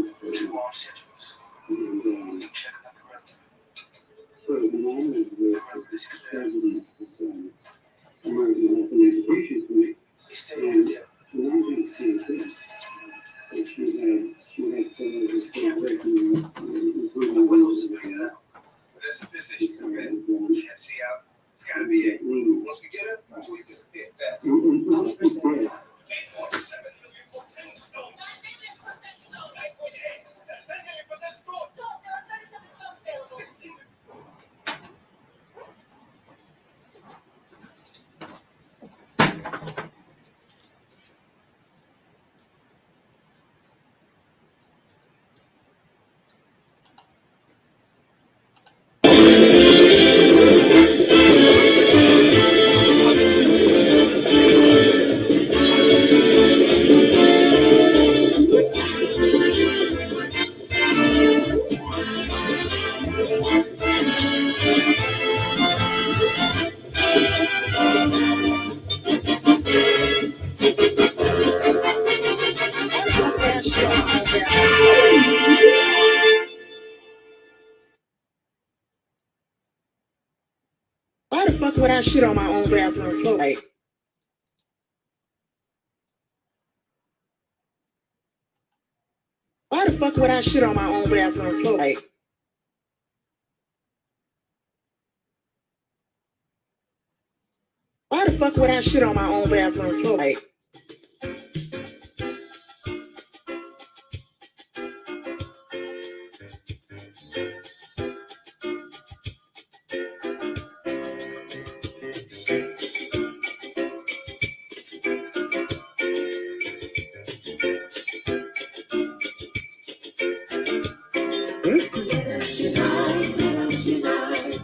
2 armed sentries. Check out the perimeter. Perimeter is clear. We stay over there. The windows is big enough. This issue's man. Can't see out. It's gotta be it. Once we get it, we disappear fast. 100%. 847. Would I shit on my own bathroom floor? Like, why the fuck would I shit on my own bathroom floor? Like, why the fuck would I shit on my own bathroom floor? Like,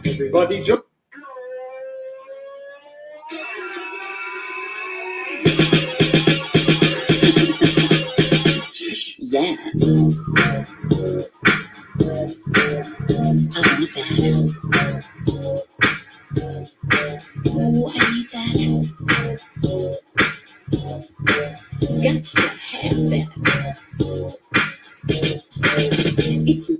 Everybody jump. yeah. I need that. Oh, I need that. Got to have that. It's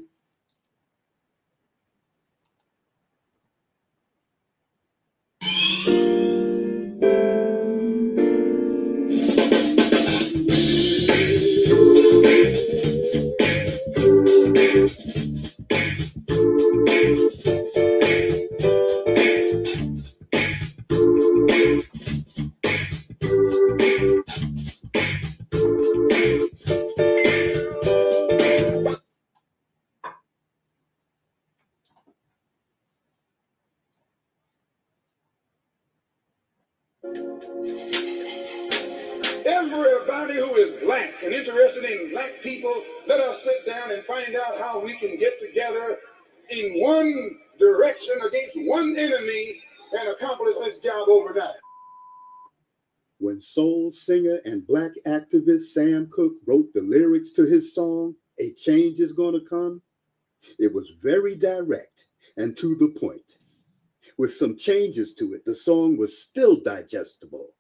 Everybody who is black and interested in black people, let us sit down and find out how we can get together in one direction against one enemy and accomplish this job overnight. When soul singer and black activist Sam Cooke wrote the lyrics to his song, "A Change Is Gonna Come," it was very direct and to the point. With some changes to it, the song was still digestible.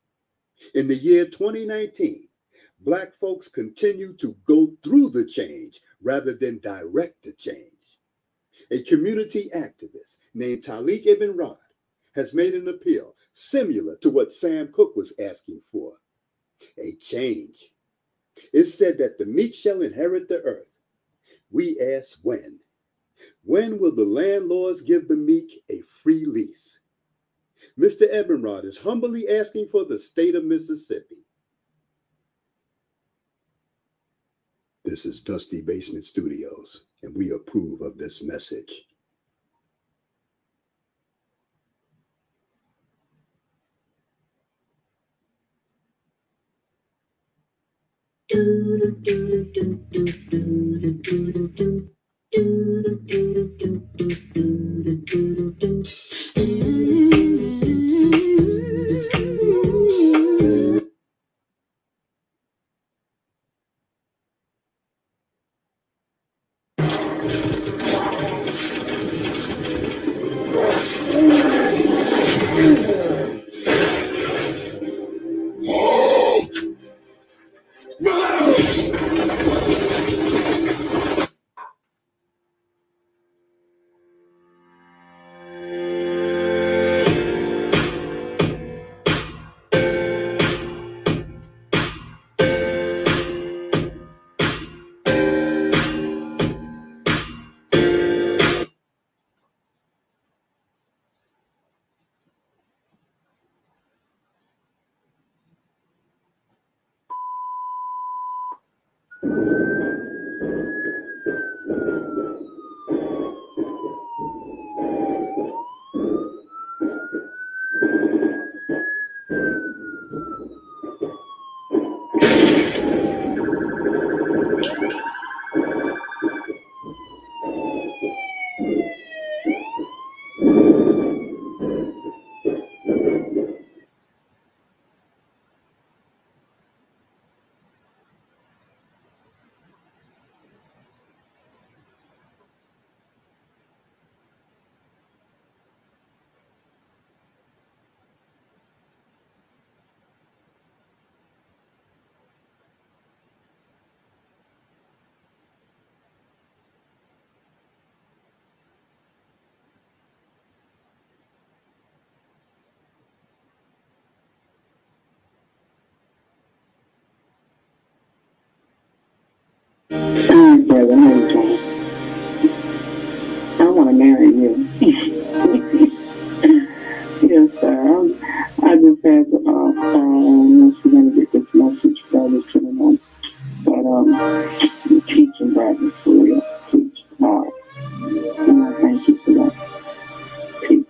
In the year 2019, black folks continue to go through the change rather than direct the change. A community activist named Taalik Ibn'rad has made an appeal similar to what Sam Cooke was asking for. A change. It's said that the meek shall inherit the earth. We ask when. When will the landlords give the meek a free lease? Mr. Ibn'rad is humbly asking for the state of Mississippi. This is Dusty Basement Studios, and we approve of this message. Brother, I want to marry you. Yes, sir. I just had to call. If you're going to get this message, brother, to the month. But you're teaching, brother, for real. Teach hard. And I thank you for that. Peace.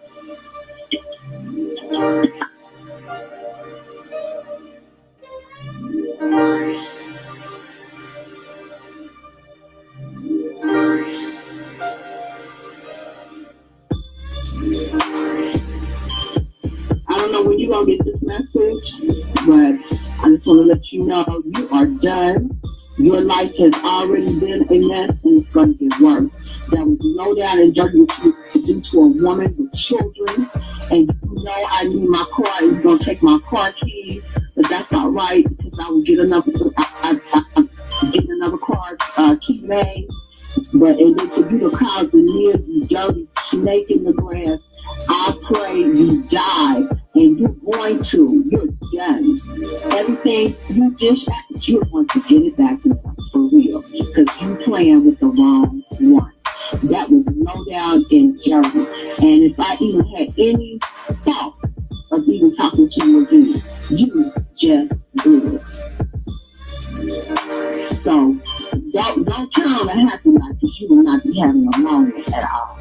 I don't know when you're going to get this message, but I just want to let you know you are done. Your life has already been a mess, and it's going to get worse. That was low down and dirty what you do to a woman with children, and you know I need my car. You're going to take my car keys, but that's all right, because I will get another, get another car key made. But and then for you to cause the near, you dirty snake in the grass, I pray you die, and you're going to. You're done. Everything you just had, you're going to get it back now, for real, because you playing with the wrong one. That was low down and dirty. And if I even had any thought of even talking to you again, you just do it. So don't turn on a happy life, because you will not be having a long one at all.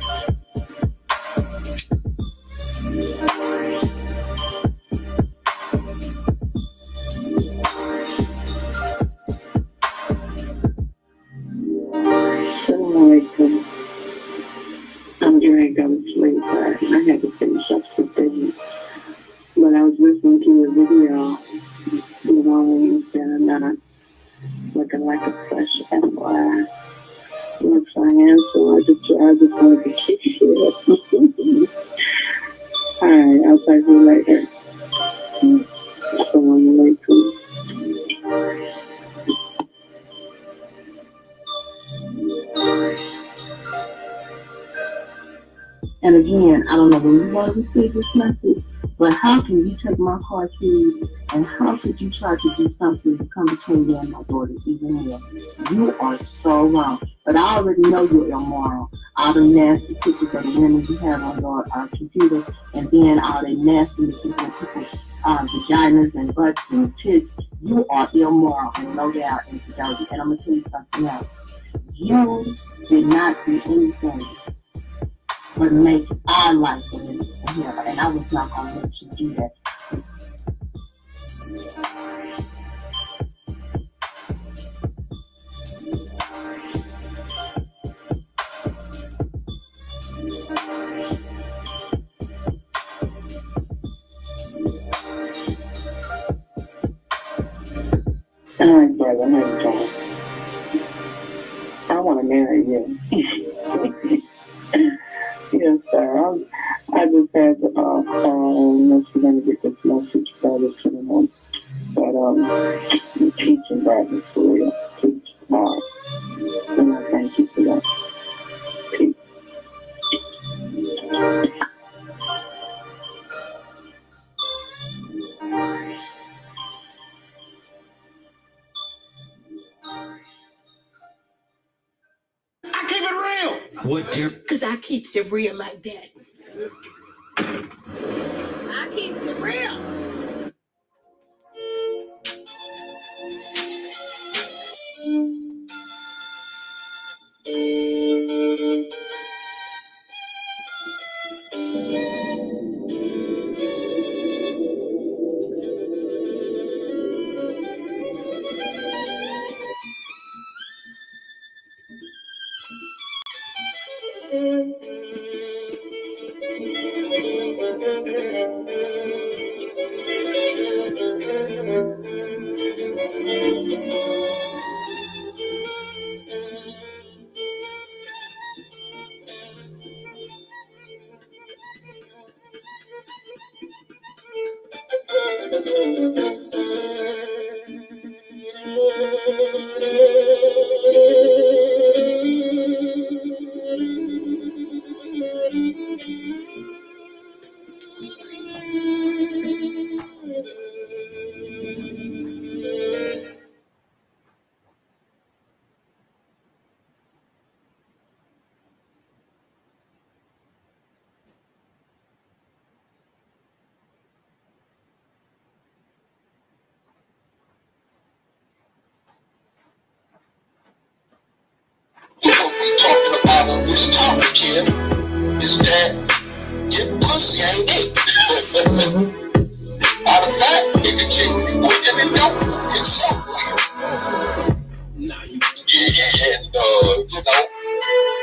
I'm getting to go to sleep, but I had to finish up some things. But I was listening to a video, you know, and not looking like a fresh FYI. Looks I am, so I just wanted to kick you. Alright, I'll talk to you later. Assalamu alaikum. And again, I don't know when you want to receive this message, but how can you take my car keys, and how could you try to do something to come between me and my daughter, even if you are so wrong? But I already know you're immoral. All the nasty pictures of the women you have on your computer, and then all the nasty pictures of people's vaginas and butts and tits, you are immoral and low down and dirty. And I'm going to tell you something else. You did not do anything but make our life a living for him, and I was not going to let you do that. All right, brother, how you doing? I want to marry you. Yes, sir. I just had to call. If you're going to get this message, brother, to the month. But you're teaching, brother, for real. Teach hard. And I thank you for that. Peace. I keep it real. What, dear? Because I keeps it real like that. I keeps it real. out of this topic here is that getting pussy ain't it. Out of fact, it can kill you quicker than dope itself.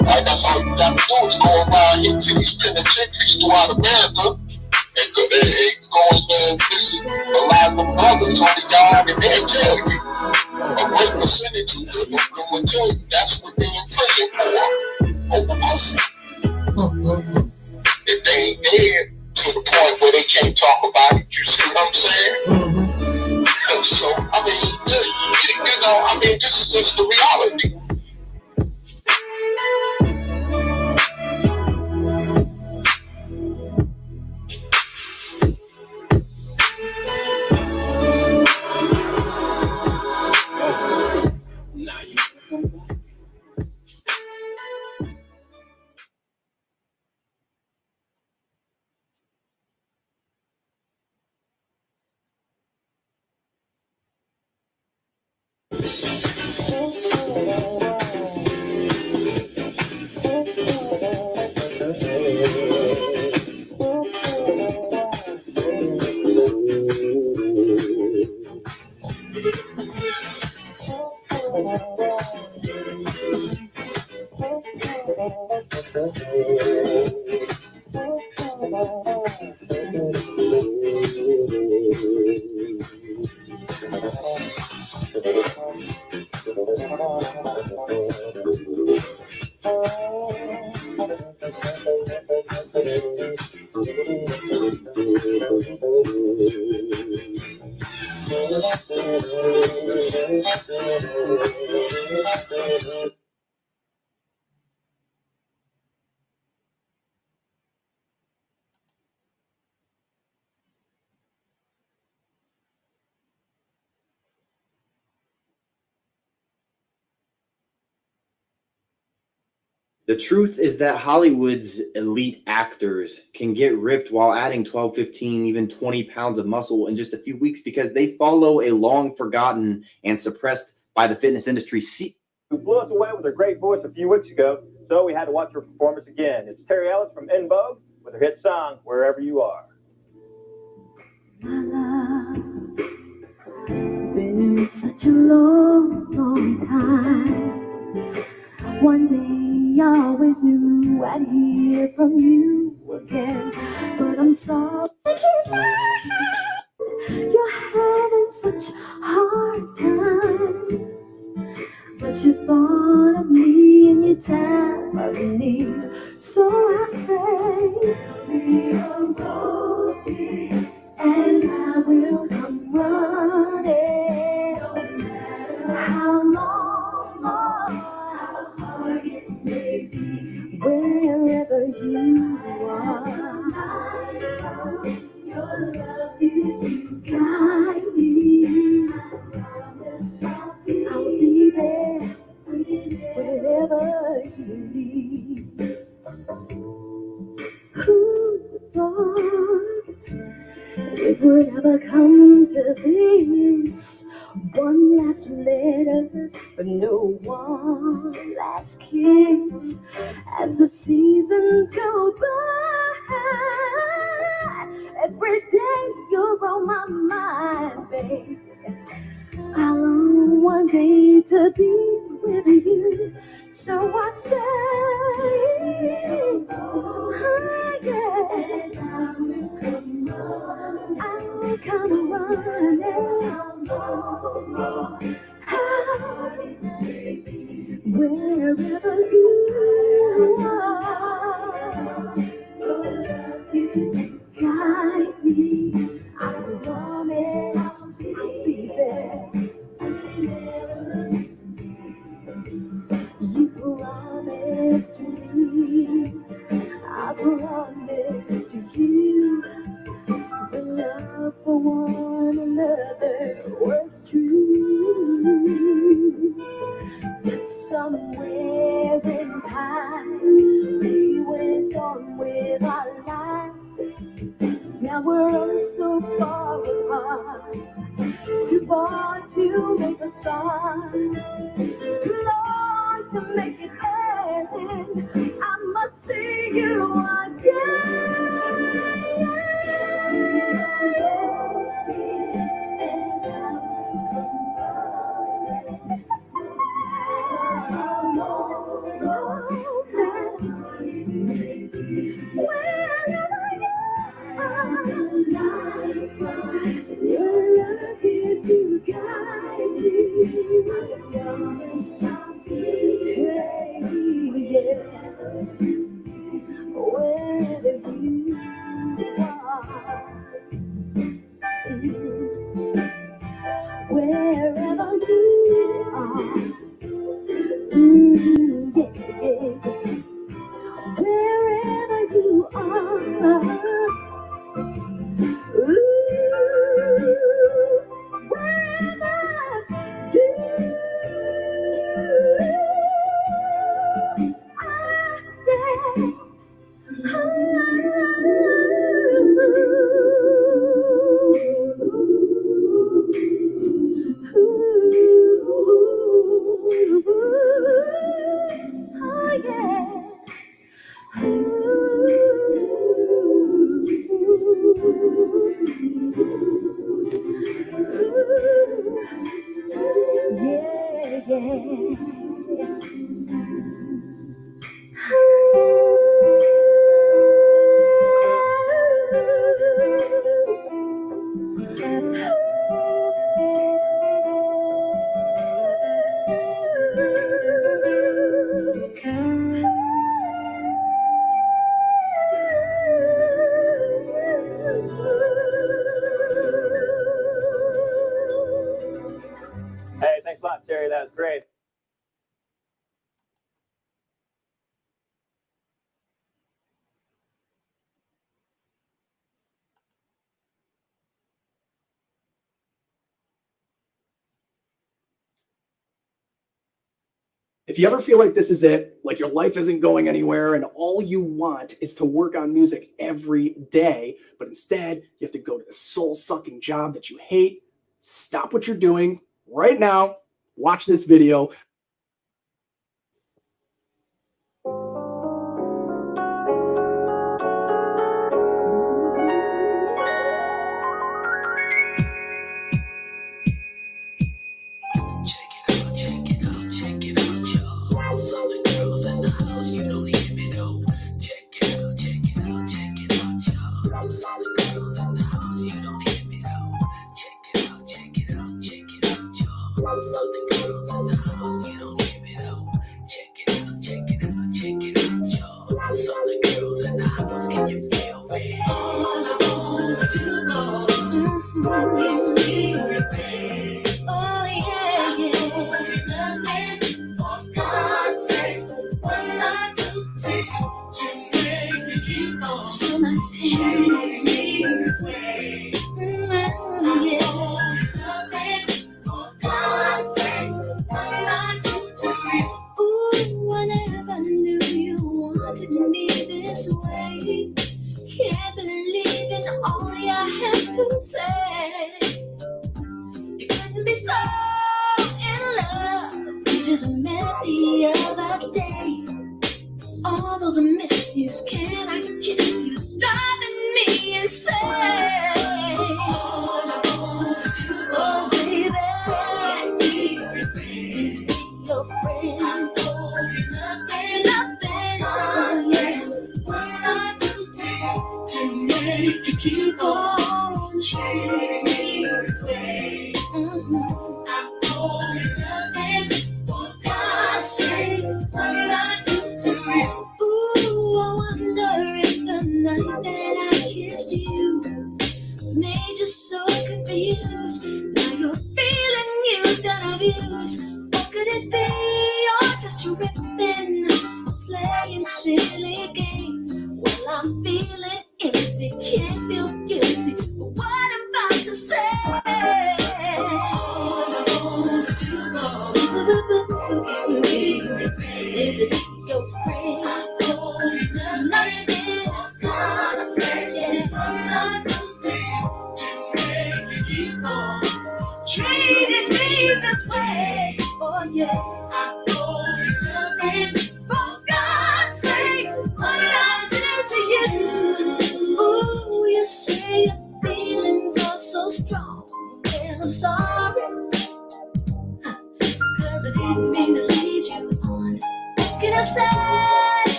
And that's all you got to do is go around into these penitentiaries throughout America and go and visit a lot of them brothers on the yard, and they'll tell you a great percentage of them will tell you that's what they're in prison for, over pussy. If they ain't dead to the point where they can't talk about it, you see what I'm saying? So, I mean, this is just the reality. The truth is that Hollywood's elite actors can get ripped while adding 12, 15, even 20 pounds of muscle in just a few weeks because they follow a long forgotten and suppressed by the fitness industry. Who blew us away with her great voice a few weeks ago, so we had to watch her performance again. It's Ellis from EnVogue with her hit song, Wherever You Are. My love, been such a long, long time. One day I always knew I'd hear from you again, but I'm sorry you're having such hard times. But you thought of me and you tell of me, so I say we are going, and I will come running, no matter how long or how hard it may be, wherever you are. Your love is to guide me. I'll be there wherever you need. Who thought it would ever come to this? One last letter, but no one last kiss. As the seasons go by, every day you're on my mind, baby. I long one day to be with you, so I say, oh yeah, I'll come running, wherever you are, guide me. I promise I'll be there. You promised to me, I promise to you, the love for one another was true. But somewhere in time, we went on with our lives. Now we're all so far apart, too far to make a start, too long to make it end. If you ever feel like this is it, like your life isn't going anywhere and all you want is to work on music every day, but instead you have to go to the soul-sucking job that you hate, stop what you're doing right now, watch this video.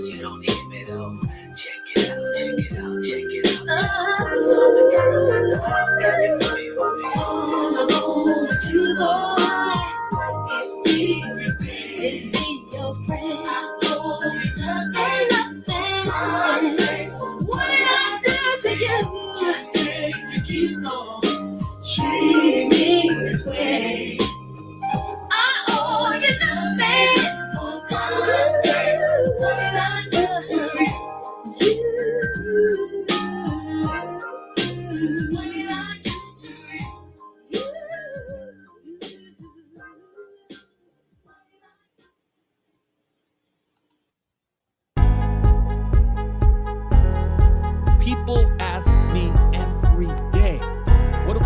you don't need me though. Check it out, check it out, check it out. All I wanna do, boy, is be your friend. I owe you nothing. What did I do to you? You keep on treating me this way. I owe you nothing. For God's sake, what did I do to you? What did I do to you? People ask me every day, what do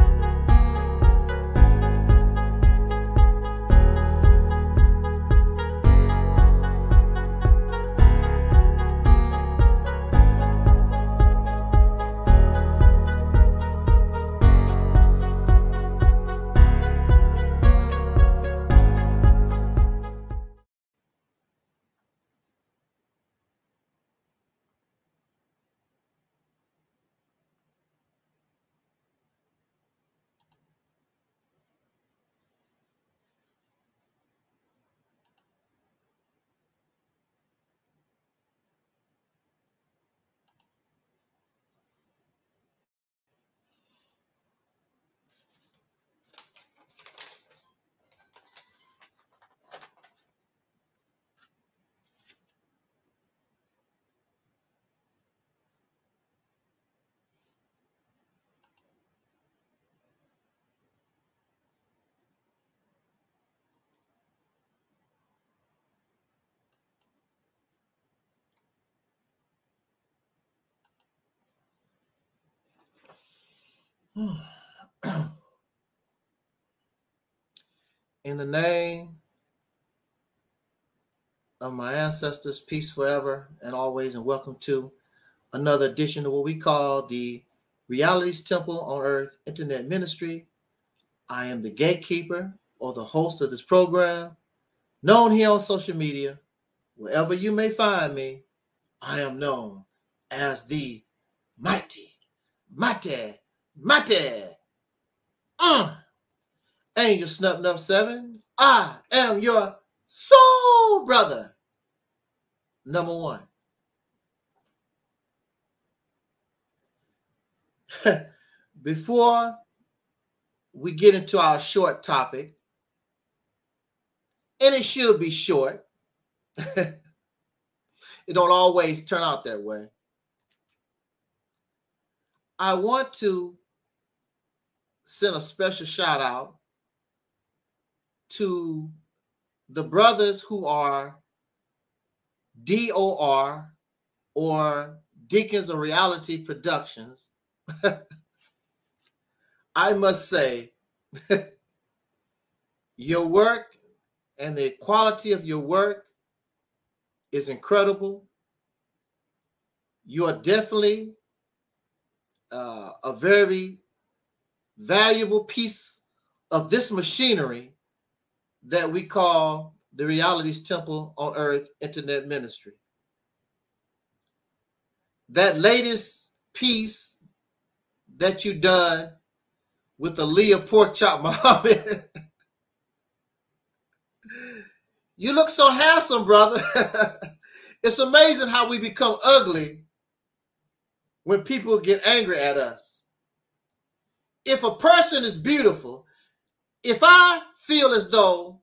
In the name of my ancestors, peace forever and always, and welcome to another edition of what we call the Reality's Temple on Earth Internet Ministry. I am the gatekeeper or the host of this program, known here on social media. Wherever you may find me, I am known as the mighty. Angel Snub 7. I am your soul brother. Number one. Before we get into our short topic, and it should be short, it don't always turn out that way. I want to send a special shout out to the brothers who are DOR or Deacons of Reality Productions. I must say, your work and the quality of your work is incredible. You are definitely a very valuable piece of this machinery that we call the Reality's Temple on Earth Internet Ministry. That latest piece that you done with Aleeyah Pork Chop Muhammad, you look so handsome, brother. It's amazing how we become ugly when people get angry at us. If a person is beautiful, if I feel as though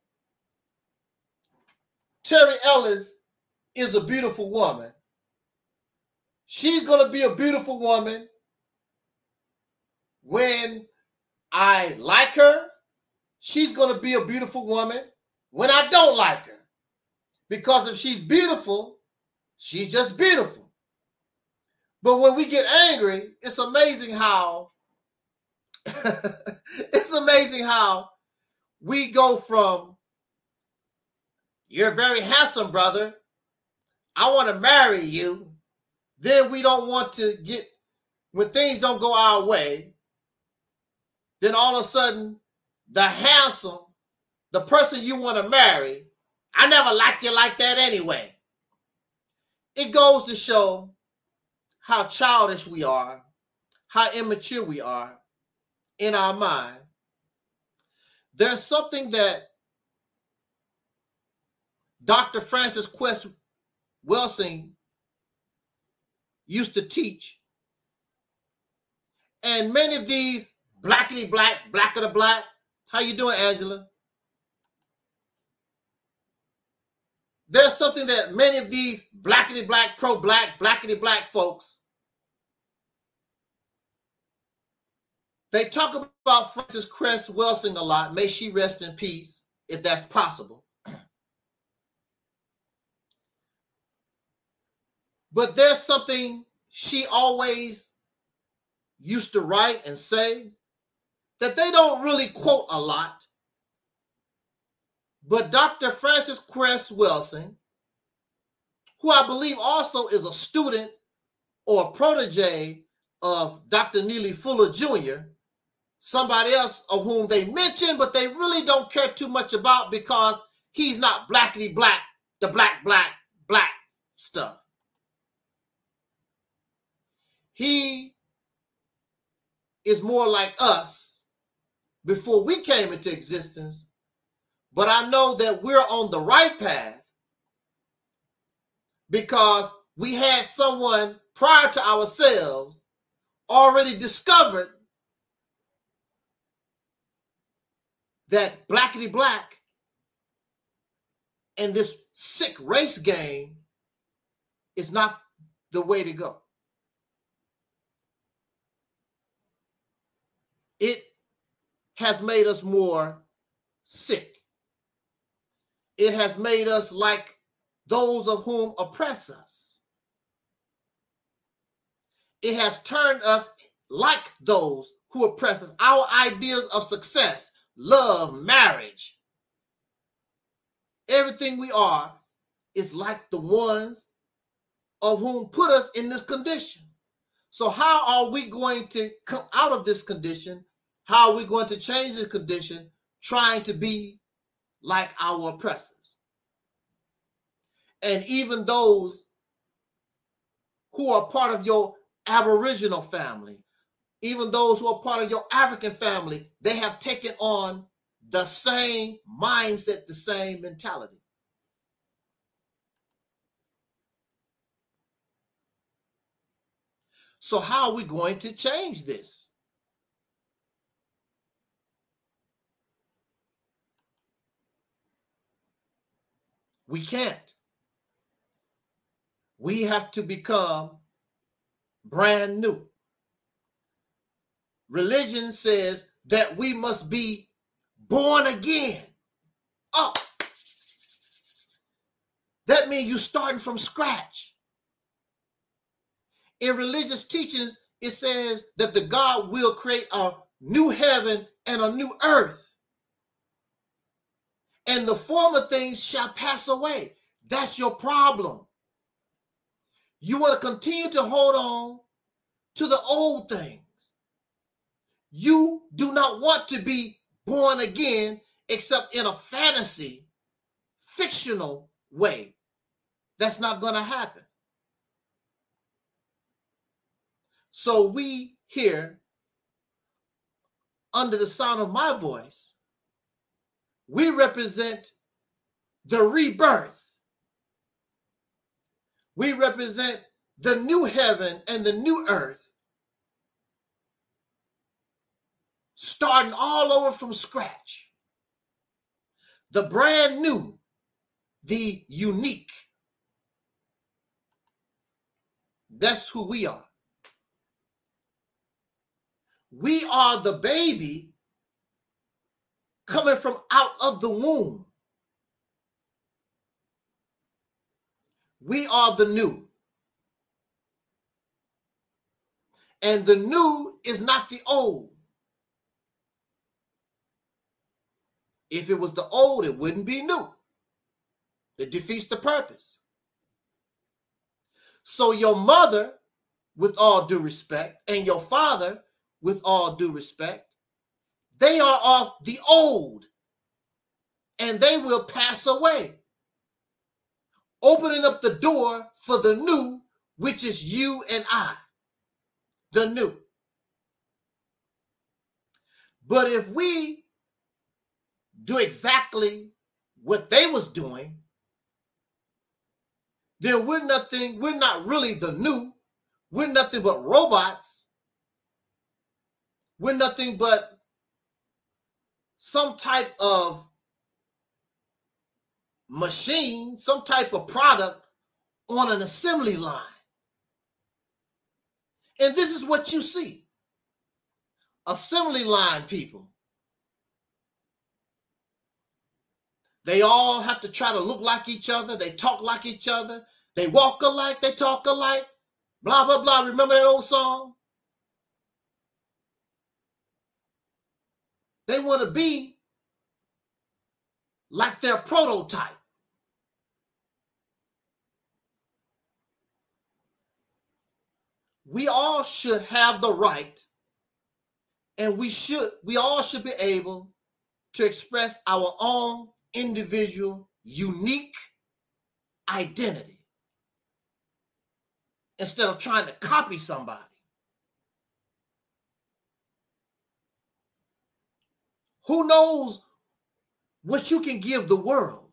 Terry Ellis is a beautiful woman, she's going to be a beautiful woman when I like her. She's going to be a beautiful woman when I don't like her. Because if she's beautiful, she's just beautiful. But when we get angry, it's amazing how we go from, you're very handsome, brother, I want to marry you. Then we don't want to get, when things don't go our way, then all of a sudden, the handsome, the person you want to marry, I never liked you like that anyway. it goes to show how childish we are, how immature we are in our mind. There's something that Dr. Francis Quest Welsing used to teach. And many of these blackity black, black of the black. How you doing, Angela? There's something that many of these blackity black, pro-black, blackity black folks, they talk about Francis Cress Welsing a lot. May she rest in peace, if that's possible. But there's something she always used to write and say that they don't really quote a lot. But Dr. Francis Cress Welsing, who I believe also is a student or a protege of Dr. Neely Fuller Jr., somebody else of whom they mention, but they really don't care too much about because he's not blackity black, the black, black, black stuff. He is more like us before we came into existence, but I know that we're on the right path because we had someone prior to ourselves already discovered that blackity black and this sick race game is not the way to go. It has made us more sick. It has made us like those of whom oppress us. It has turned us like those who oppress us. Our ideas of success, love, marriage, everything we are is like the ones of whom put us in this condition. So how are we going to come out of this condition? How are we going to change this condition trying to be like our oppressors? And even those who are part of your Aboriginal family, even those who are part of your African family, they have taken on the same mindset, the same mentality. So how are we going to change this? We can't. We have to become brand new. Religion says that we must be born again. Oh, that means you're starting from scratch. In religious teachings, it says that the God will create a new heaven and a new earth. And the former things shall pass away. That's your problem. You want to continue to hold on to the old things. You do not want to be born again except in a fantasy, fictional way. That's not going to happen. So we here, under the sound of my voice, we represent the rebirth. We represent the new heaven and the new earth, starting all over from scratch. The brand new, the unique. That's who we are. We are the baby coming from out of the womb. We are the new. And the new is not the old. If it was the old, it wouldn't be new. It defeats the purpose. So your mother, with all due respect, and your father, with all due respect, they are of the old, and they will pass away. opening up the door for the new, which is you and I, the new. But if we do exactly what they was doing, then we're not really the new. We're nothing but robots. We're nothing but some type of machine, some type of product on an assembly line. And this is what you see. Assembly line people. They all have to try to look like each other. They talk like each other. They walk alike. They talk alike. Blah, blah, blah. Remember that old song? They want to be like their prototype. We all should have the right, and we all should be able to express our own individual, unique identity instead of trying to copy somebody. Who knows what you can give the world?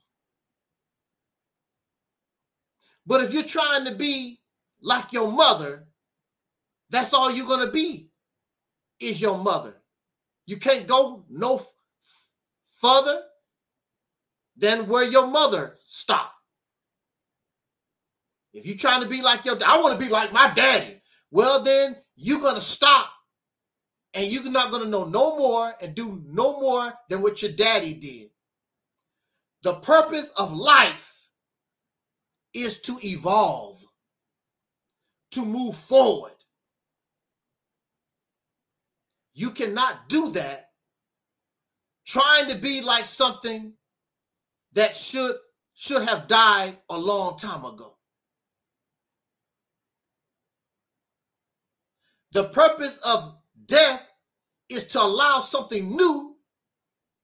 But if you're trying to be like your mother, that's all you're going to be, is your mother. You can't go no further than where your mother stopped. If you're trying to be like I want to be like my daddy, well, then you're going to stop and you're not going to know no more and do no more than what your daddy did. The purpose of life is to evolve, to move forward. You cannot do that trying to be like something that should have died a long time ago. The purpose of death is to allow something new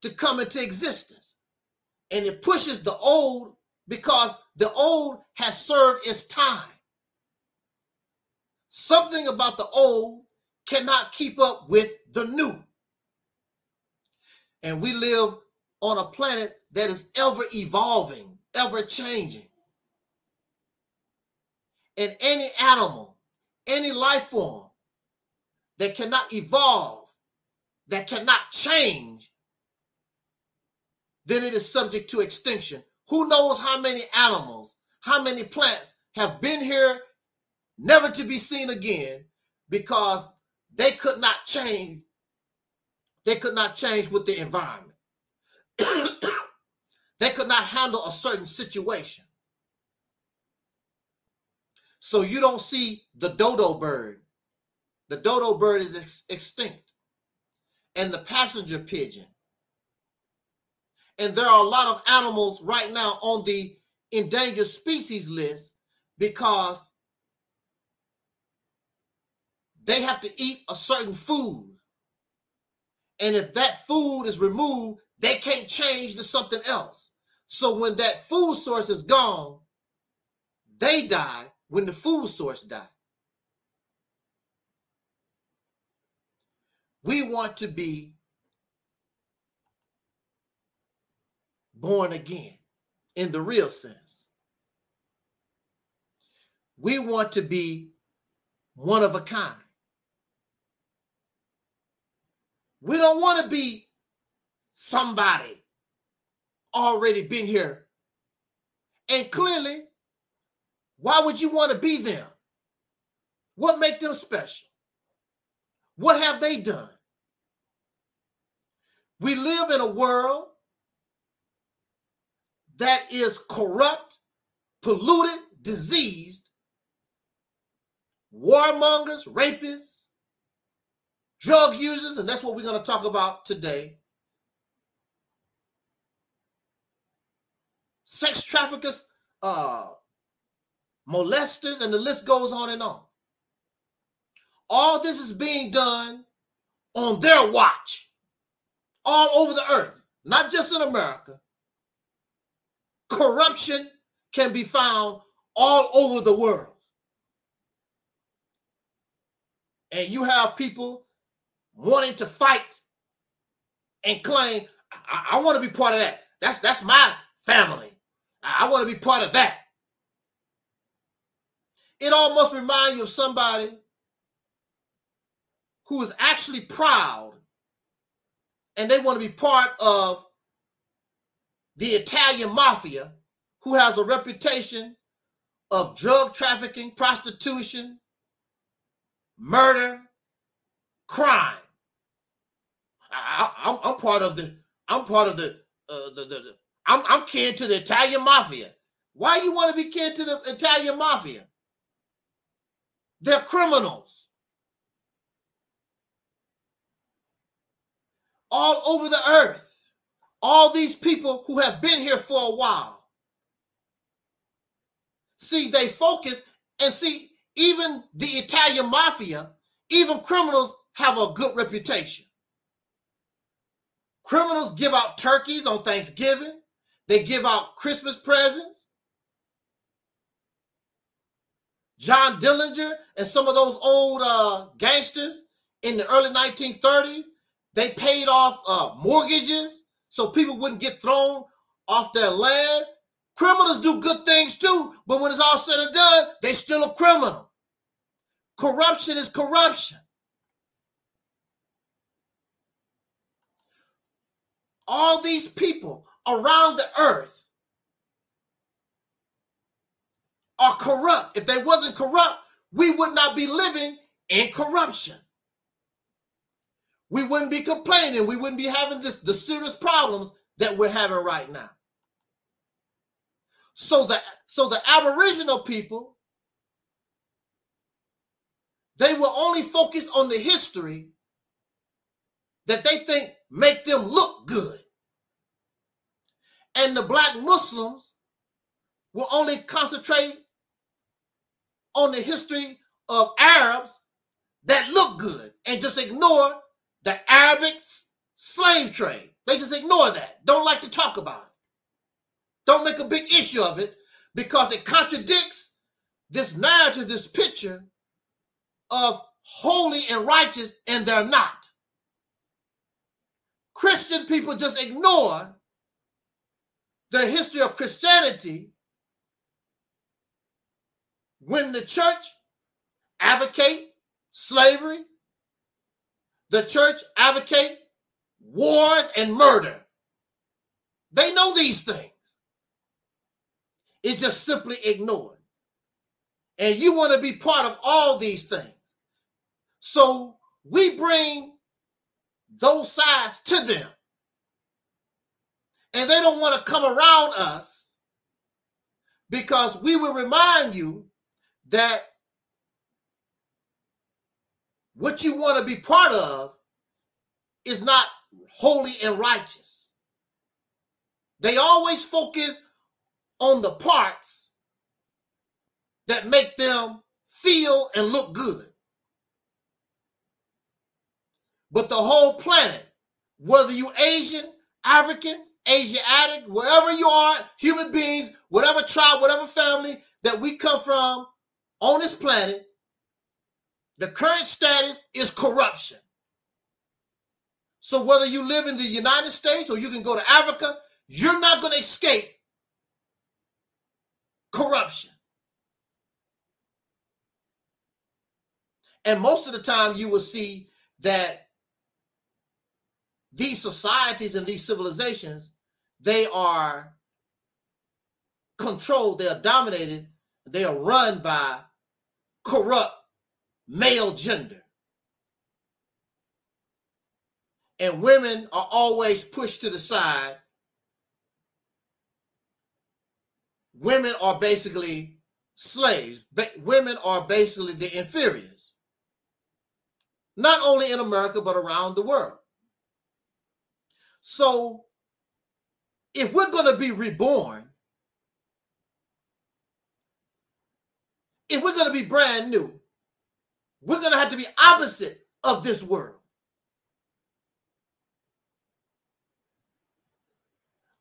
to come into existence. And it pushes the old because the old has served its time. Something about the old cannot keep up with the new. And we live on a planet that is ever evolving, ever changing. And any animal, any life form that cannot evolve, that cannot change, then it is subject to extinction. Who knows how many animals, how many plants have been here, never to be seen again, because they could not change. They could not change with the environment. They could not handle a certain situation. So you don't see the dodo bird. The dodo bird is extinct. And the passenger pigeon. And there are a lot of animals right now on the endangered species list because they have to eat a certain food. And if that food is removed, they can't change to something else. So when that food source is gone, they die when the food source dies. We want to be born again in the real sense. We want to be one of a kind. We don't want to be somebody already been here. And clearly, why would you want to be them? What makes them special? What have they done? We live in a world that is corrupt, polluted, diseased, warmongers, rapists, drug users, and that's what we're going to talk about today. Sex traffickers, molesters, and the list goes on and on. All this is being done on their watch, all over the earth, not just in America. Corruption can be found all over the world. And you have people wanting to fight and claim, I want to be part of that. That's my family. I want to be part of that. It almost reminds you of somebody who is actually proud and they want to be part of the Italian mafia, who has a reputation of drug trafficking, prostitution, murder, crime. I'm kin to the Italian mafia. Why you want to be kin to the Italian mafia? They're criminals. All over the earth, all these people who have been here for a while. See, they focus and see, even the Italian mafia, even criminals have a good reputation. Criminals give out turkeys on Thanksgiving. They give out Christmas presents. John Dillinger and some of those old gangsters in the early 1930s, they paid off mortgages so people wouldn't get thrown off their land. Criminals do good things too, but when it's all said and done, they still a criminal. Corruption is corruption. All these people around the earth are corrupt. If they wasn't corrupt, we would not be living in corruption. We wouldn't be complaining. We wouldn't be having the serious problems that we're having right now. So the Aboriginal people, they were only focused on the history that they think make them look good. And the black Muslims will only concentrate on the history of Arabs that look good and just ignore the Arabic slave trade. They just ignore that. Don't like to talk about it. Don't make a big issue of it because it contradicts this narrative, this picture of holy and righteous, and they're not. Christian people just ignore the history of Christianity when the church advocate slavery, the church advocate wars and murder. They know these things. It's just simply ignored. And you want to be part of all these things. So we bring those sides to them. And they don't want to come around us because we will remind you that what you want to be part of is not holy and righteous. They always focus on the parts that make them feel and look good. But the whole planet, whether you Asian, African, Asiatic, wherever you are, human beings, whatever tribe, whatever family that we come from on this planet, the current status is corruption. So whether you live in the United States or you can go to Africa, you're not going to escape corruption. And most of the time you will see that these societies and these civilizations, they are controlled, they are dominated, they are run by corrupt male gender. And women are always pushed to the side. Women are basically slaves. Women are basically the inferiors. Not only in America, but around the world. So, if we're going to be reborn, if we're going to be brand new, we're going to have to be opposite of this world.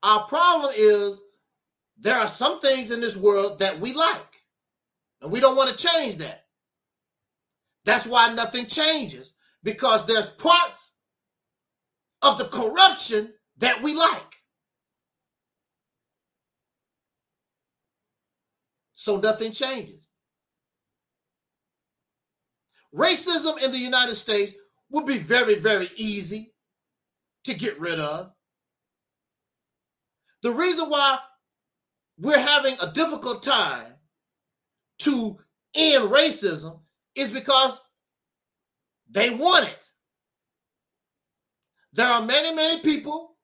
Our problem is there are some things in this world that we like, and we don't want to change that. That's why nothing changes, because there's parts of the corruption that we like. So nothing changes. Racism in the United States would be very, very easy to get rid of. The reason why we're having a difficult time to end racism is because they want it. There are many, many people,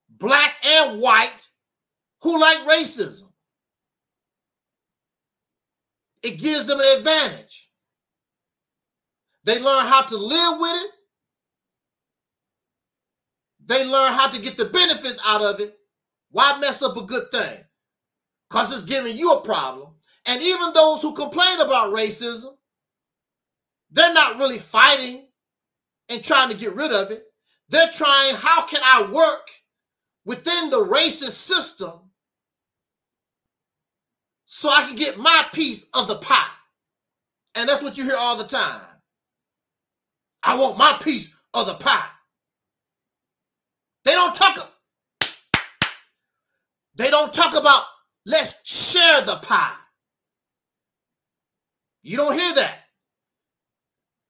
black and white, who like racism. It gives them an advantage. They learn how to live with it. They learn how to get the benefits out of it. Why mess up a good thing? Because it's giving you a problem. And even those who complain about racism, they're not really fighting and trying to get rid of it. They're trying, how can I work within the racist system so I can get my piece of the pie? And that's what you hear all the time. I want my piece of the pie. They don't talk about let's share the pie. You don't hear that.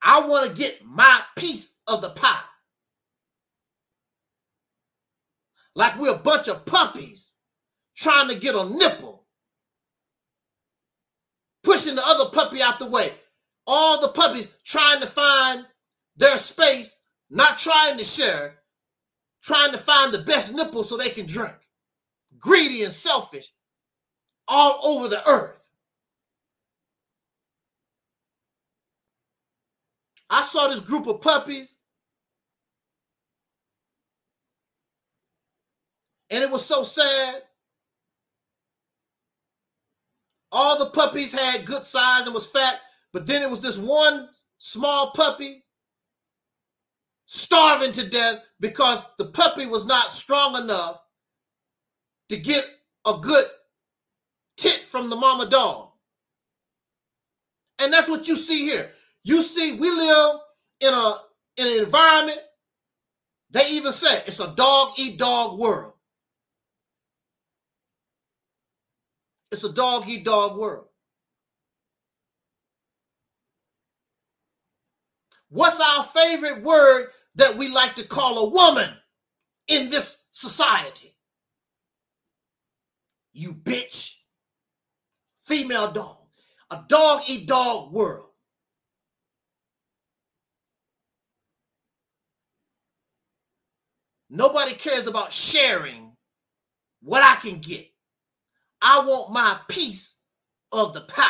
I want to get my piece of the pie. Like we're a bunch of puppies trying to get a nipple, pushing the other puppy out the way. All the puppies trying to find their space, not trying to share, trying to find the best nipple so they can drink. Greedy and selfish all over the earth. I saw this group of puppies, and it was so sad. All the puppies had good size and was fat, but then it was this one small puppy starving to death because the puppy was not strong enough to get a good tit from the mama dog. And that's what you see here. You see, we live in an environment, they even say it's a dog-eat-dog world. It's a dog-eat-dog world. What's our favorite word that we like to call a woman in this society? You bitch. Female dog. A dog-eat-dog world. Nobody cares about sharing what I can get. I want my piece of the pie.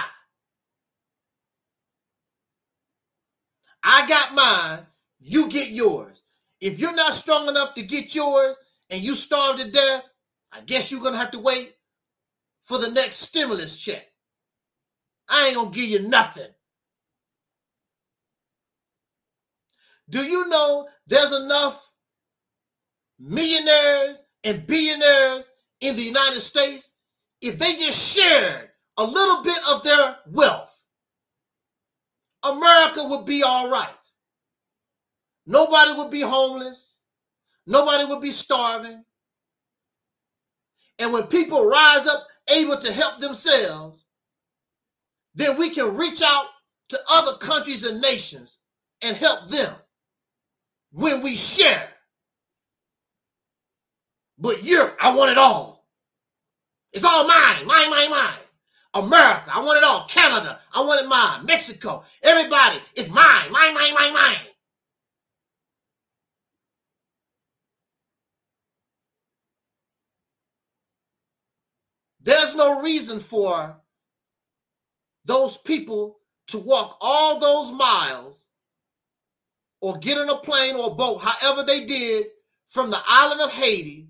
I got mine, you get yours. If you're not strong enough to get yours and you starve to death, I guess you're going to have to wait for the next stimulus check. I ain't going to give you nothing. Do you know there's enough millionaires and billionaires in the United States? If they just shared a little bit of their wealth, America would be all right. Nobody would be homeless. Nobody would be starving. And when people rise up able to help themselves, then we can reach out to other countries and nations and help them when we share. But I want it all. It's all mine, mine. America, I want it all. Canada, I want it mine. Mexico, everybody, it's mine, mine. There's no reason for those people to walk all those miles or get in a plane or a boat, however they did, from the island of Haiti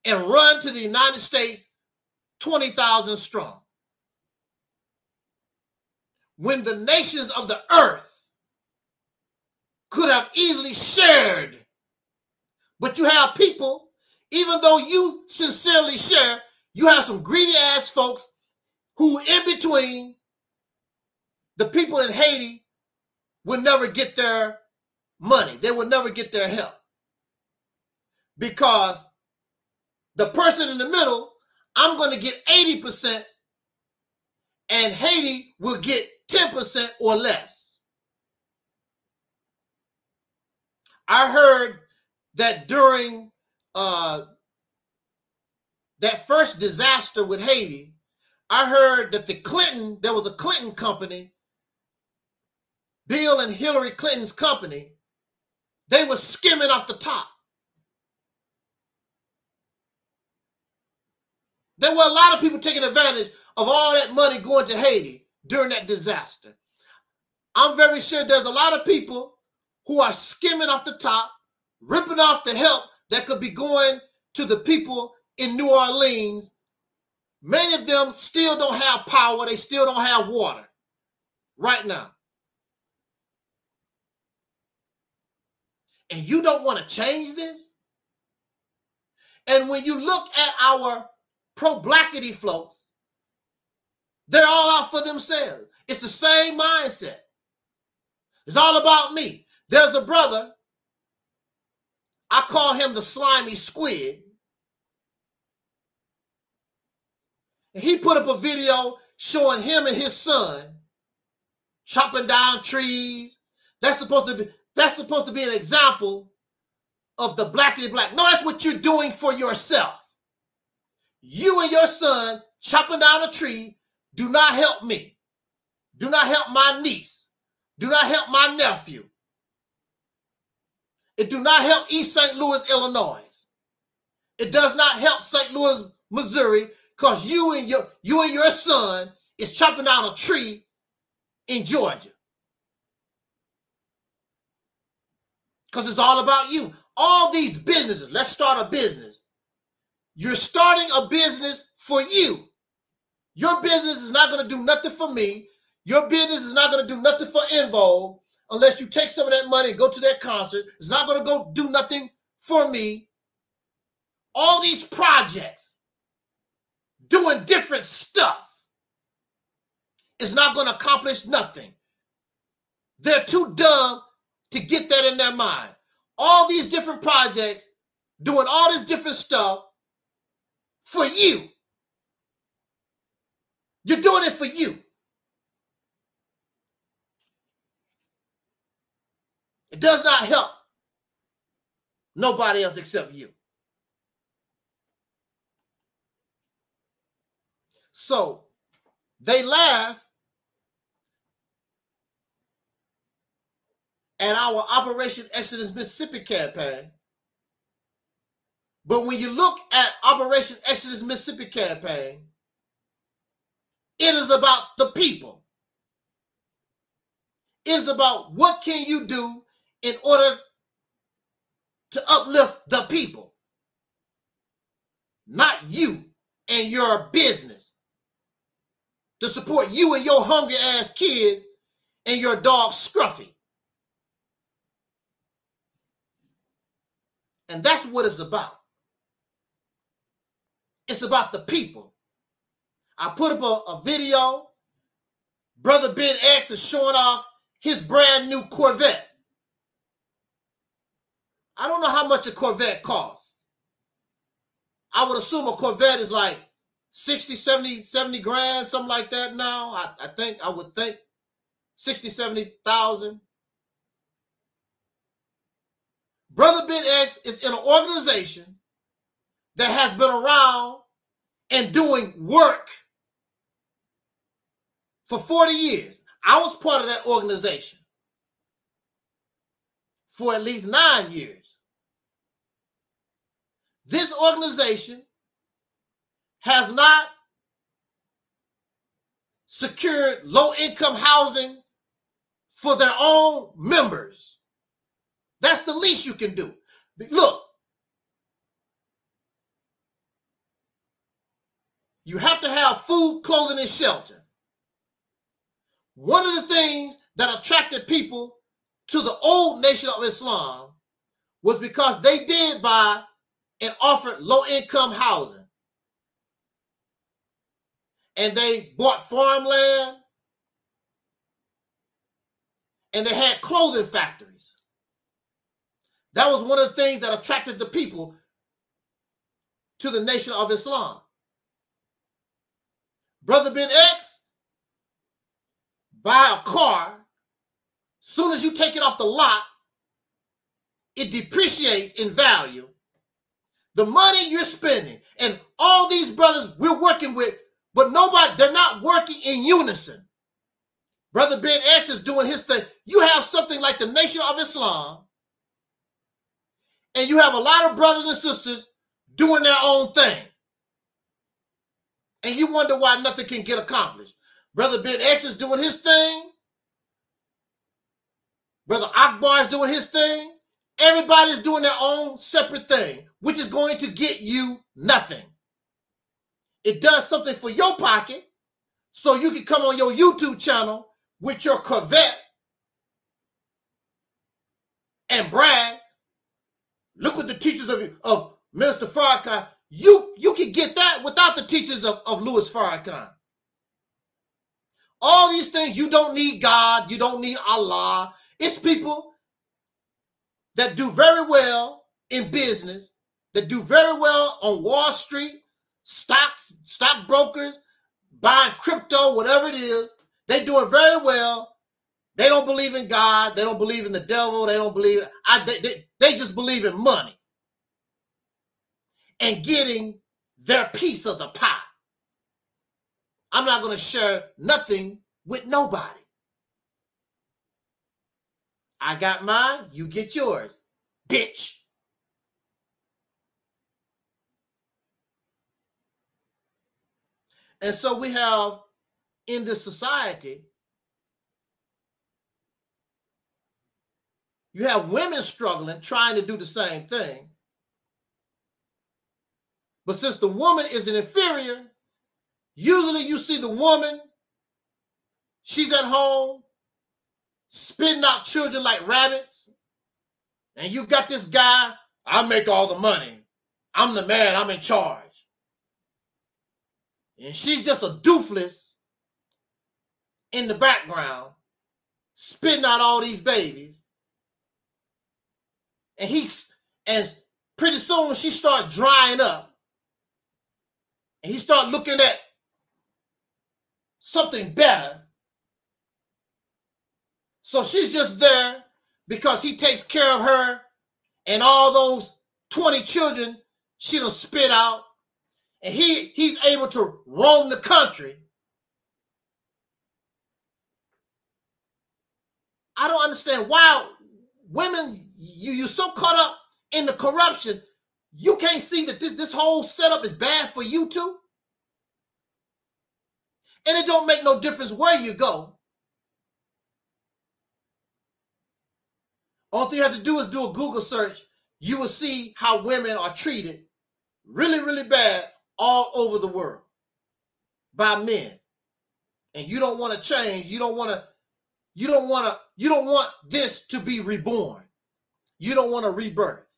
and run to the United States 20,000 strong. When the nations of the earth could have easily shared. But you have people, even though you sincerely share, You have some greedy ass folks who in between the people in Haiti will never get their money. They will never get their help. Because the person in the middle, I'm going to get 80% and Haiti will get 10% or less. I heard that during that first disaster with Haiti, I heard that there was a Clinton company, Bill and Hillary Clinton's company, they were skimming off the top. There were a lot of people taking advantage of all that money going to Haiti during that disaster. I'm very sure there's a lot of people who are skimming off the top, ripping off the help that could be going to the people in New Orleans. Many of them still don't have power. They still don't have water right now. And you don't want to change this? And when you look at our pro-blackity folks, they're all out for themselves. It's the same mindset. It's all about me. There's a brother, I call him the slimy squid. And he put up a video showing him and his son chopping down trees. That's supposed to be an example of the blackity black. No, that's what you're doing for yourself. You and your son chopping down a tree do not help me. Do not help my niece. Do not help my nephew. It do not help East St. Louis, Illinois. It does not help St. Louis, Missouri, because you and your son is chopping down a tree in Georgia. Because it's all about you. All these businesses, let's start a business. You're starting a business for you. Your business is not going to do nothing for me. Your business is not going to do nothing for EnVogue unless you take some of that money and go to that concert. It's not going to go do nothing for me. All these projects doing different stuff is not going to accomplish nothing. They're too dumb to get that in their mind. All these different projects doing all this different stuff for you. You're doing it for you. It does not help nobody else except you. So they laugh at our Operation Exodus Mississippi campaign. But when you look at Operation Exodus Mississippi campaign, it is about the people. It is about what can you do in order to uplift the people, not you and your business, to support you and your hungry ass kids and your dog Scruffy. And that's what it's about. It's about the people. I put up a video. Brother Ben X is showing off his brand new Corvette. I don't know how much a Corvette costs. I would assume a Corvette is like 60, 70 grand, something like that now. I would think 60, 70,000. Brother Ben X is in an organization that has been around and doing work for 40 years. I was part of that organization for at least 9 years. This organization has not secured low-income housing for their own members. That's the least you can do. Look, you have to have food, clothing, and shelter. One of the things that attracted people to the old Nation of Islam was because they did buy and offered low-income housing. and they bought farmland, and they had clothing factories. That was one of the things that attracted the people to the Nation of Islam. Brother Ben X, buy a car, soon as you take it off the lot, it depreciates in value. The money you're spending, and all these brothers we're working with, but nobody, they're not working in unison. Brother Ben X is doing his thing. You have something like the Nation of Islam, and you have a lot of brothers and sisters doing their own thing. And you wonder why nothing can get accomplished. Brother Ben X is doing his thing. Brother Akbar is doing his thing. Everybody's doing their own separate thing, which is going to get you nothing. It does something for your pocket, so you can come on your YouTube channel with your Corvette and brag. Look what the teachers of Minister Farrakhan, you can get that without the teachers of Louis Farrakhan. All these things, you don't need God, you don't need Allah. It's people that do very well in business, that do very well on Wall Street, stockbrokers, buying crypto, whatever it is. They're doing very well. They don't believe in God. They don't believe in the devil. They don't believe, they just believe in money and getting their piece of the pie. I'm not going to share nothing with nobody. I got mine, you get yours, bitch. And so we have in this society, you have women struggling, trying to do the same thing. But since the woman is an inferior, usually you see the woman, she's at home, spitting out children like rabbits. And you got this guy, I make all the money. I'm the man, I'm in charge. And she's just a doofless in the background, spitting out all these babies. And pretty soon she starts drying up. And he starts looking at something better. So she's just there because he takes care of her and all those 20 children she done spit out. And he's able to roam the country. I don't understand why women, you're so caught up in the corruption, you can't see that this whole setup is bad for you too. And it don't make no difference where you go. All thing you have to do is do a Google search. You will see how women are treated really, really bad all over the world by men. And you don't want to change. You don't want this to be reborn. You don't want a rebirth.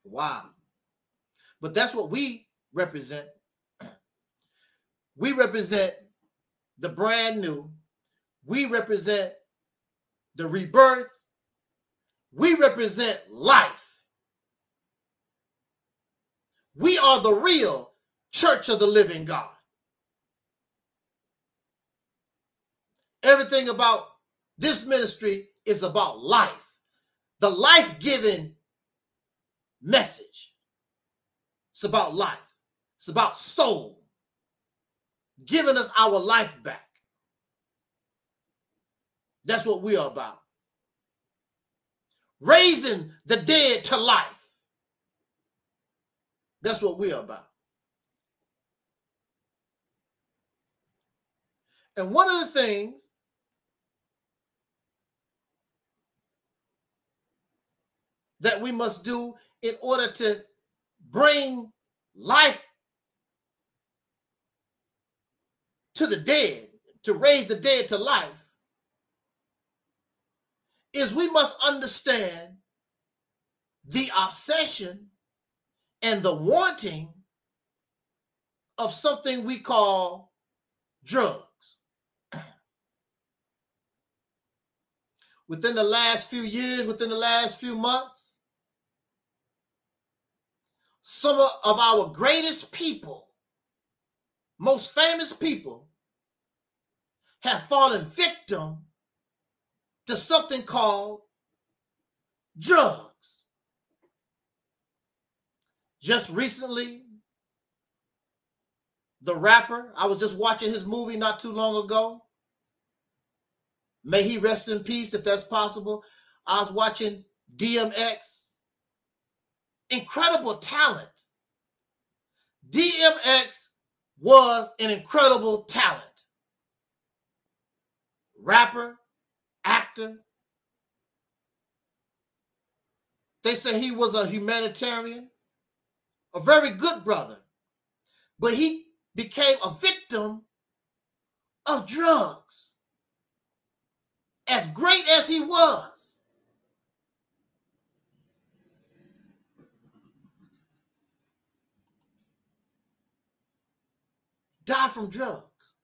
Wow. But that's what we represent. We represent the brand new. We represent the rebirth. We represent life. We are the real church of the living God. Everything about this ministry is about life. The life-giving message. It's about life. It's about soul. Giving us our life back. That's what we are about. Raising the dead to life. That's what we are about. And one of the things that we must do in order to bring life to the dead, to raise the dead to life, is we must understand the obsession and the wanting of something we call drugs. Within the last few years, within the last few months, some of our greatest people, most famous people, have fallen victim to something called drugs. Just recently, the rapper, I was just watching his movie not too long ago. May he rest in peace if that's possible. I was watching DMX. Incredible talent. DMX was an incredible talent. Rapper, actor. They say he was a humanitarian, a very good brother, but he became a victim of drugs. As great as he was, died from drugs.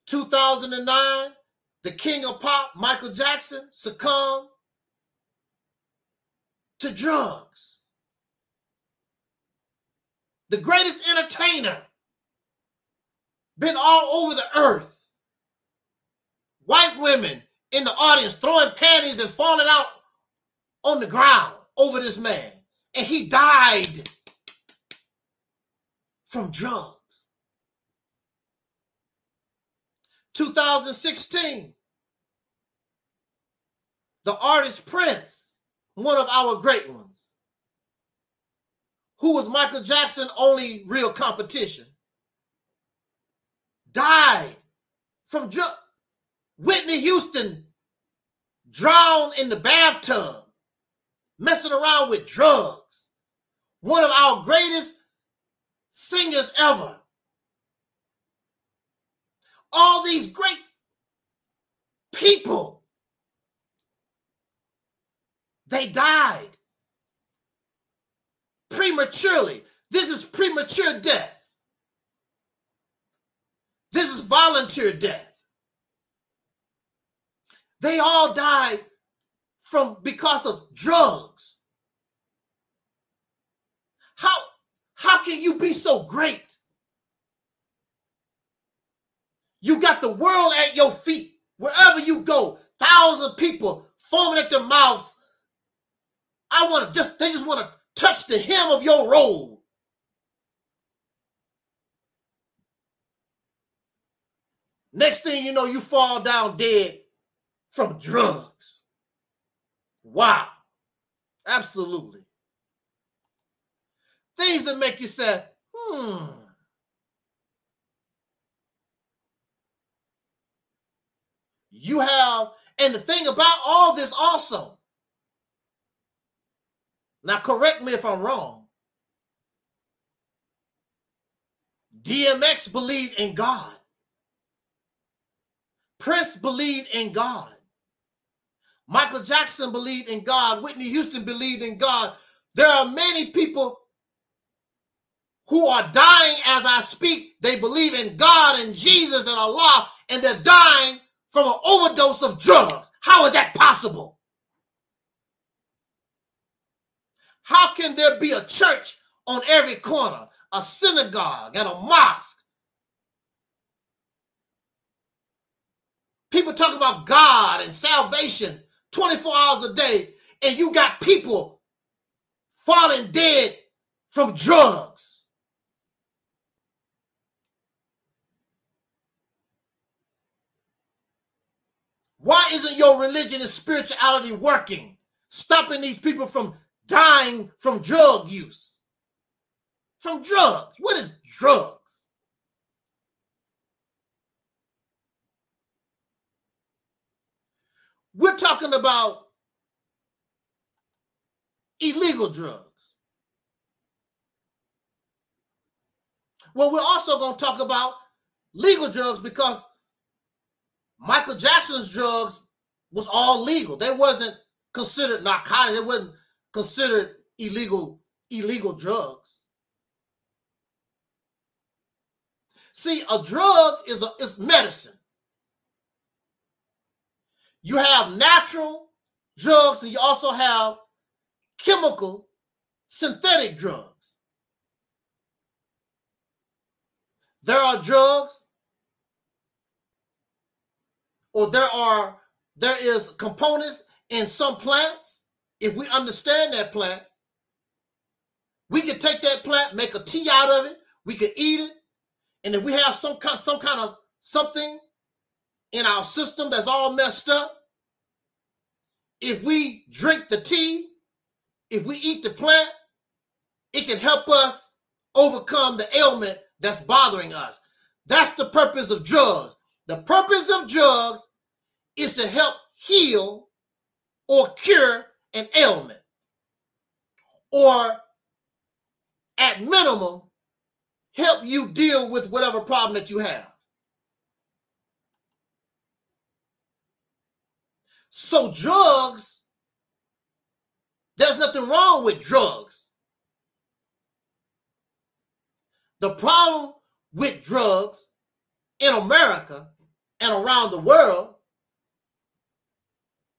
2009, the king of pop, Michael Jackson, succumbed to drugs. The greatest entertainer, been all over the earth. White women in the audience throwing panties and falling out on the ground over this man. And he died from drugs. 2016, the artist Prince, one of our great ones, who was Michael Jackson's only real competition, died from drugs. Whitney Houston drowned in the bathtub, messing around with drugs. One of our greatest singers ever. All these great people, they died prematurely. This is premature death. This is volunteer death. They all died because of drugs. How can you be so great? You got the world at your feet. Wherever you go, thousands of people foaming at their mouths. They just want to touch the hem of your robe. Next thing you know, you fall down dead from drugs. Wow. Absolutely. Things that make you say, You have, and the thing about all this also, now correct me if I'm wrong, DMX believed in God. Prince believed in God. Michael Jackson believed in God. Whitney Houston believed in God. There are many people who are dying as I speak. They believe in God and Jesus and Allah, and they're dying from an overdose of drugs. How is that possible? How can there be a church on every corner, a synagogue and a mosque? People talking about God and salvation 24 hours a day, and you got people falling dead from drugs. Why isn't your religion and spirituality working, stopping these people from dying from drug use? From drugs. What is drugs? We're talking about illegal drugs. Well, we're also going to talk about legal drugs, because Michael Jackson's drugs was all legal. They wasn't considered narcotics. They wasn't considered illegal drugs. See, a drug is medicine. You have natural drugs and you also have chemical synthetic drugs. There are drugs, or there is components in some plants. If we understand that plant, we can take that plant, make a tea out of it, we can eat it, and if we have some kind of something in our system that's all messed up, if we drink the tea, if we eat the plant, it can help us overcome the ailment that's bothering us. That's the purpose of drugs. The purpose of drugs is to help heal or cure an ailment, or at minimum, help you deal with whatever problem that you have. So drugs, there's nothing wrong with drugs. The problem with drugs in America and around the world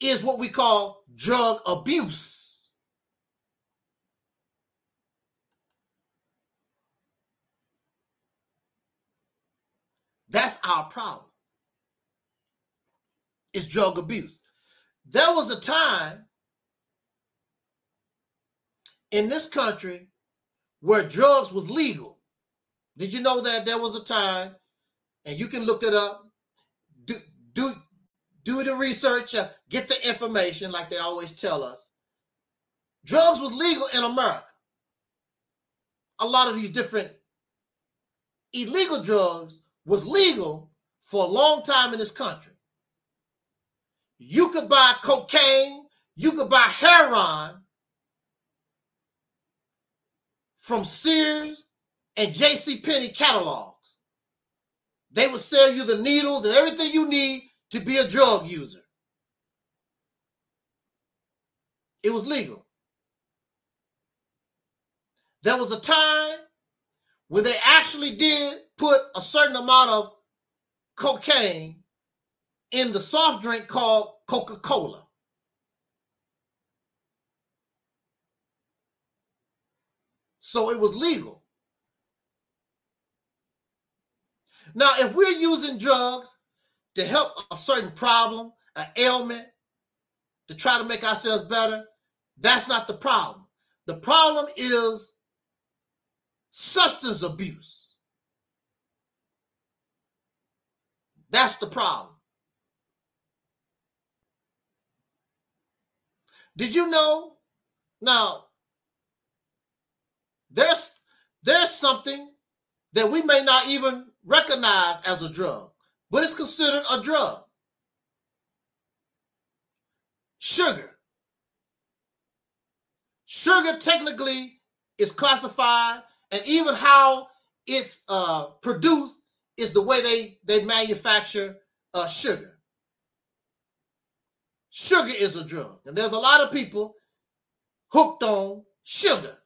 is what we call drug abuse. That's our problem. It's drug abuse. There was a time in this country where drugs was legal. Did you know that there was a time, and you can look it up, do the research, get the information like they always tell us. Drugs was legal in America. A lot of these different illegal drugs was legal for a long time in this country. You could buy cocaine, you could buy heroin from Sears and JCPenney catalogs. They would sell you the needles and everything you need to be a drug user. It was legal. There was a time when they actually did put a certain amount of cocaine in the soft drink called Coca-Cola. So it was legal. Now, if we're using drugs to help a certain problem, an ailment, to try to make ourselves better, that's not the problem. The problem is substance abuse. That's the problem. Did you know? Now, there's something that we may not even recognize as a drug, but it's considered a drug. Sugar. Sugar technically is classified, and even how it's produced is the way they manufacture sugar. Sugar is a drug, and there's a lot of people hooked on sugar.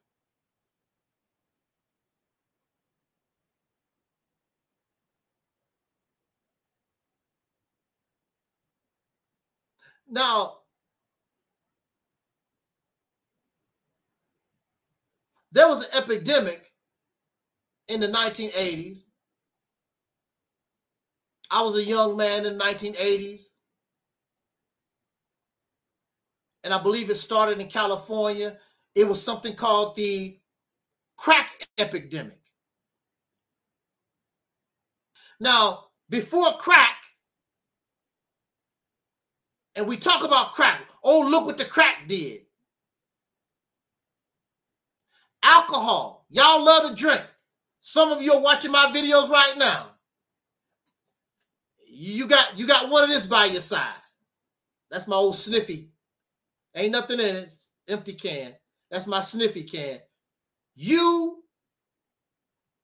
Now, there was an epidemic in the 1980s. I was a young man in the 1980s. And I believe it started in California. It was something called the crack epidemic. Now, before crack, and we talk about crack, oh, look what the crack did. Alcohol. Y'all love to drink. Some of you are watching my videos right now. You got one of this by your side. That's my old SNIFFY. Ain't nothing in it. It's empty can. That's my SNIFFY can. You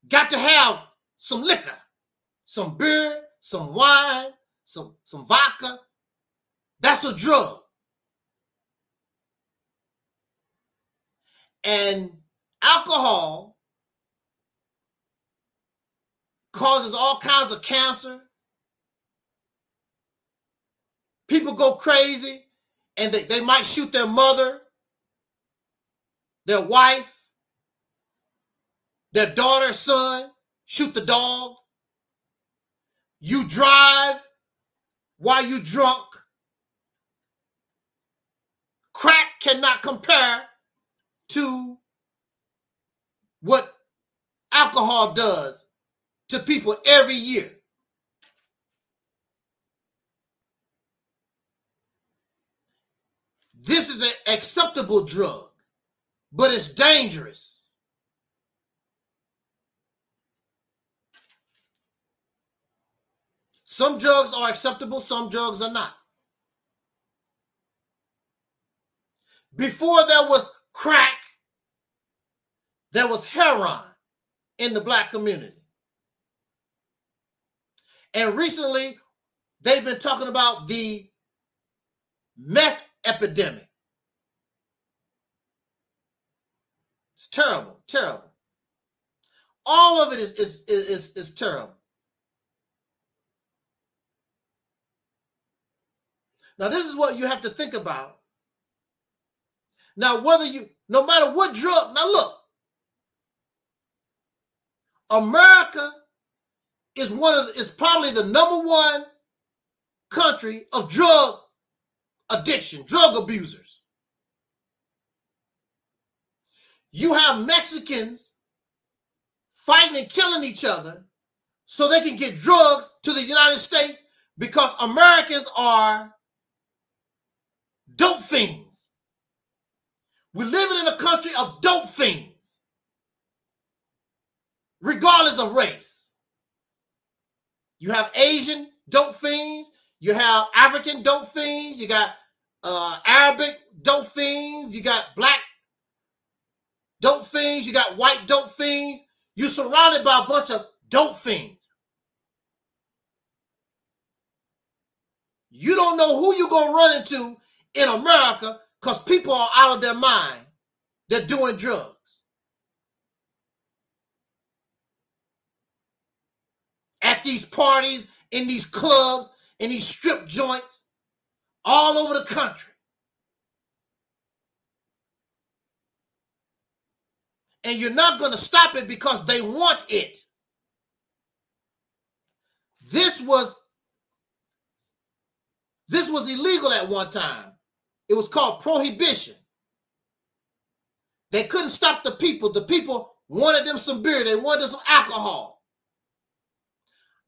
got to have some liquor, some beer, some wine, some vodka. That's a drug. And alcohol causes all kinds of cancer. People go crazy and they might shoot their mother, their wife, their daughter, son, shoot the dog. You drive while you drunk. Crack cannot compare to what alcohol does to people every year. This is an acceptable drug, but it's dangerous. Some drugs are acceptable, some drugs are not. Before there was crack, there was heroin in the black community. And recently, they've been talking about the meth epidemic. It's terrible, terrible. All of it is terrible. Now, this is what you have to think about. Now, no matter what drug, now look, America is probably the #1 country of drug addiction, drug abusers. You have Mexicans fighting and killing each other so they can get drugs to the United States because Americans are dope fiends. We're living in a country of dope fiends, regardless of race. You have Asian dope fiends, you have African dope fiends, you got Arabic dope fiends, you got black dope fiends, you got white dope fiends. You're surrounded by a bunch of dope fiends. You don't know who you're going to run into in America because people are out of their mind. They're doing drugs. At these parties, in these clubs, in these strip joints, all over the country. And you're not going to stop it because they want it. This was illegal at one time. It was called prohibition. They couldn't stop the people. The people wanted them some beer. They wanted some alcohol.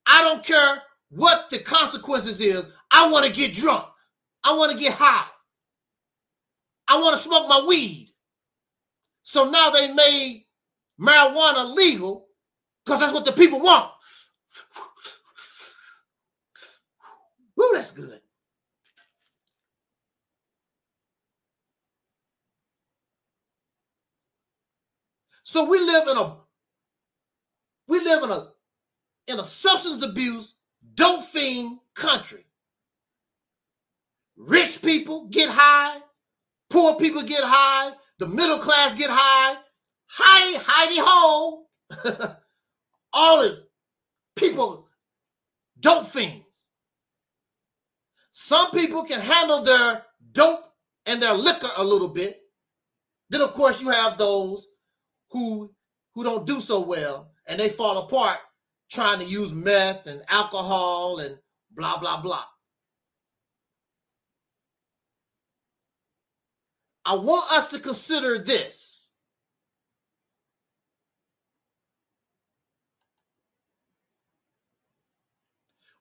I don't care what the consequences is. I want to get drunk. I want to get high. I want to smoke my weed. So now they made marijuana legal because that's what the people want. Ooh, that's good. So we live in a substance abuse, dope fiend country. Rich people get high, poor people get high, the middle class get high, hidey-ho. All the people, dope fiends. Some people can handle their dope and their liquor a little bit. Then, of course, you have those who don't do so well, and they fall apart trying to use meth and alcohol and blah, blah, blah. I want us to consider this.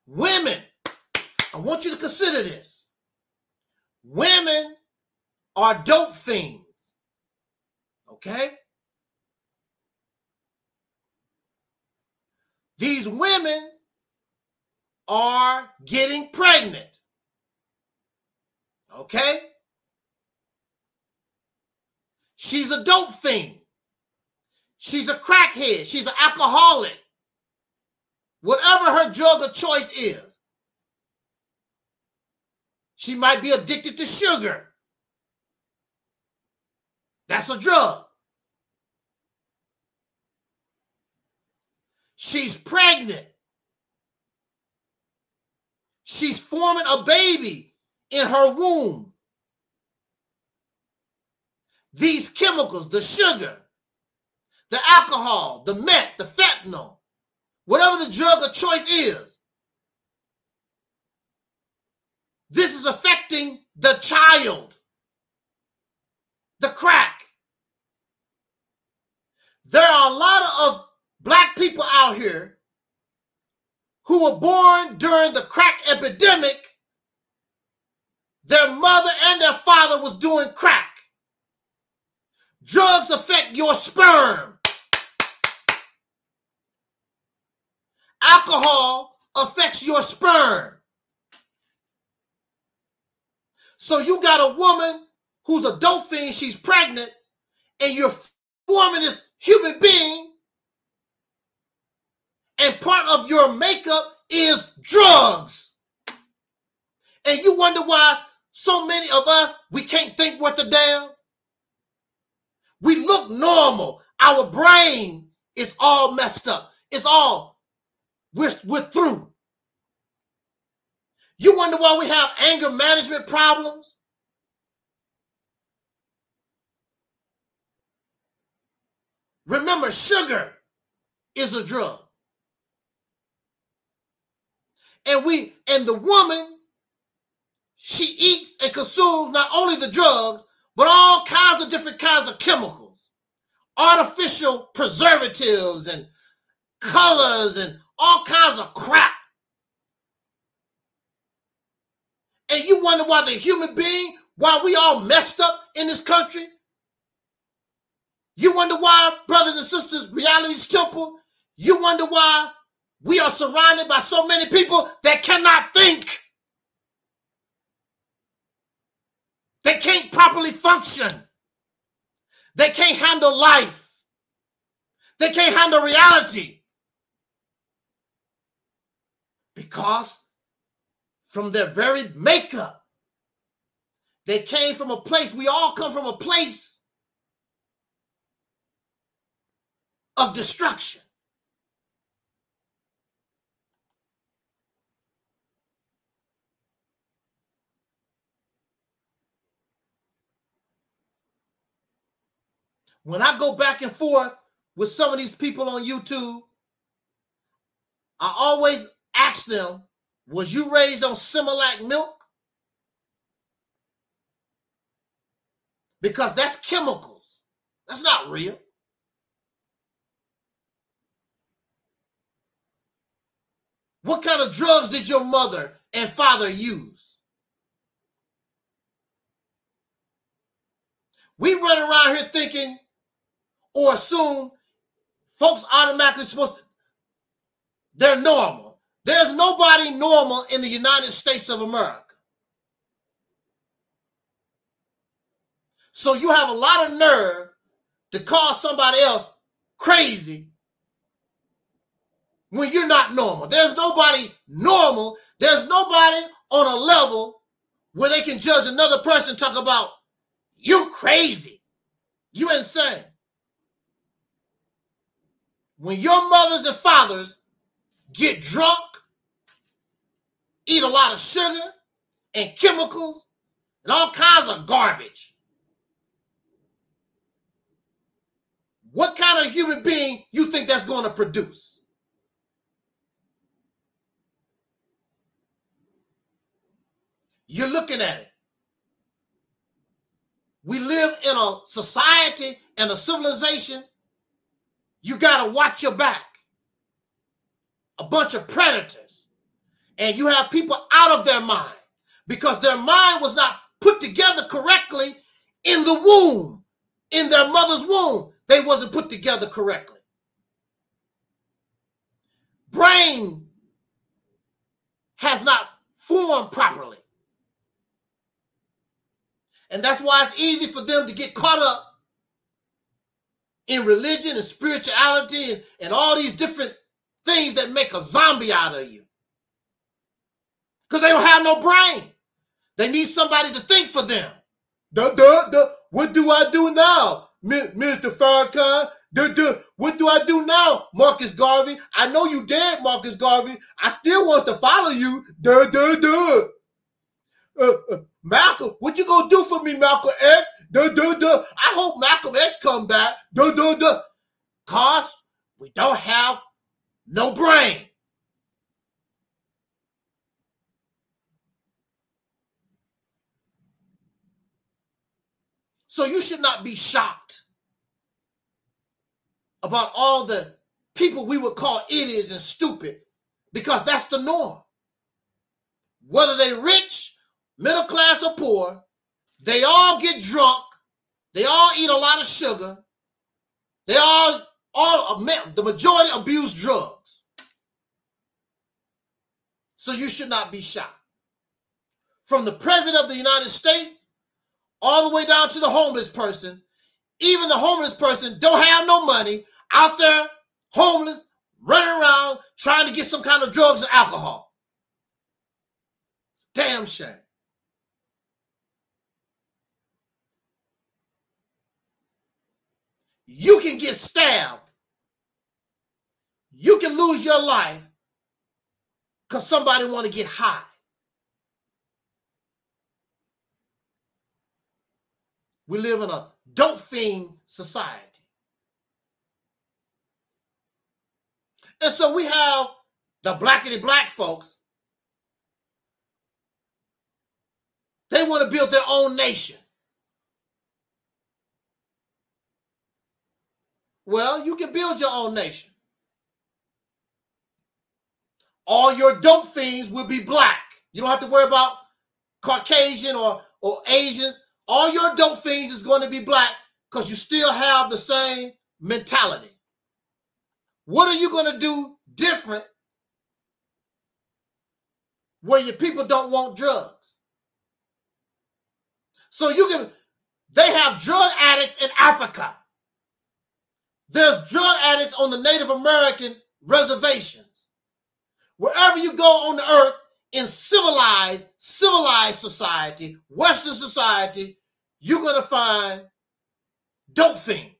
Women, I want you to consider this. Women are dope fiends, okay? These women are getting pregnant, okay? She's a dope fiend. She's a crackhead. She's an alcoholic. Whatever her drug of choice is. She might be addicted to sugar. That's a drug. She's pregnant. She's forming a baby in her womb. These chemicals, the sugar, the alcohol, the meth, the fentanyl, whatever the drug of choice is, this is affecting the child, the crack. There are a lot of black people out here who were born during the crack epidemic. Their mother and their father was doing crack. Drugs affect your sperm. Alcohol affects your sperm. So you got a woman who's a dope fiend, she's pregnant, and you're forming this human being, and part of your makeup is drugs. And you wonder why so many of us, we can't think worth a damn. We look normal. Our brain is all messed up. It's all, we're through. You wonder why we have anger management problems? Remember, sugar is a drug. And the woman, she eats and consumes not only the drugs, but all kinds of different kinds of chemicals, artificial preservatives and colors and all kinds of crap. And you wonder why the human being, why we all messed up in this country? You wonder why, brothers and sisters, Reality's Temple, you wonder why we are surrounded by so many people that cannot think. They can't properly function. They can't handle life. They can't handle reality. Because from their very makeup, they came from a place, we all come from a place of destruction. When I go back and forth with some of these people on YouTube, I always ask them, was you raised on Similac milk? Because that's chemicals. That's not real. What kind of drugs did your mother and father use? We run around here thinking or assume folks automatically supposed to, they're normal. There's nobody normal in the United States of America. So you have a lot of nerve to call somebody else crazy when you're not normal. There's nobody normal. There's nobody on a level where they can judge another person and talk about, you crazy, you insane. When your mothers and fathers get drunk, eat a lot of sugar and chemicals and all kinds of garbage, what kind of human being you think that's going to produce? You're looking at it. We live in a society and a civilization. You got to watch your back. A bunch of predators. And you have people out of their mind because their mind was not put together correctly in the womb, in their mother's womb. They wasn't put together correctly. Brain has not formed properly. And that's why it's easy for them to get caught up in religion and spirituality and all these different things that make a zombie out of you. Because they don't have no brain. They need somebody to think for them. What do I do now, Mr. Farrakhan? What do I do now, Marcus Garvey? I know you dead, Marcus Garvey. I still want to follow you. Malcolm, what you gonna do for me, Malcolm X? I hope Malcolm X come back. Cause we don't have no brain. So you should not be shocked about all the people we would call idiots and stupid, because that's the norm. Whether they rich, middle class, or poor, they all get drunk. They all eat a lot of sugar. They the majority abuse drugs. So you should not be shocked. From the President of the United States all the way down to the homeless person, even the homeless person don't have no money, out there homeless, running around trying to get some kind of drugs and alcohol. It's a damn shame. You can get stabbed. You can lose your life because somebody want to get high. We live in a dope fiend society. And so we have the blackity black folks. They want to build their own nation. Well, you can build your own nation. All your dope fiends will be black. You don't have to worry about Caucasian or Asians. All your dope fiends is going to be black because you still have the same mentality. What are you going to do different where your people don't want drugs? So they have drug addicts in Africa. There's drug addicts on the Native American reservations. Wherever you go on the earth in civilized society, Western society, you're going to find dope fiends.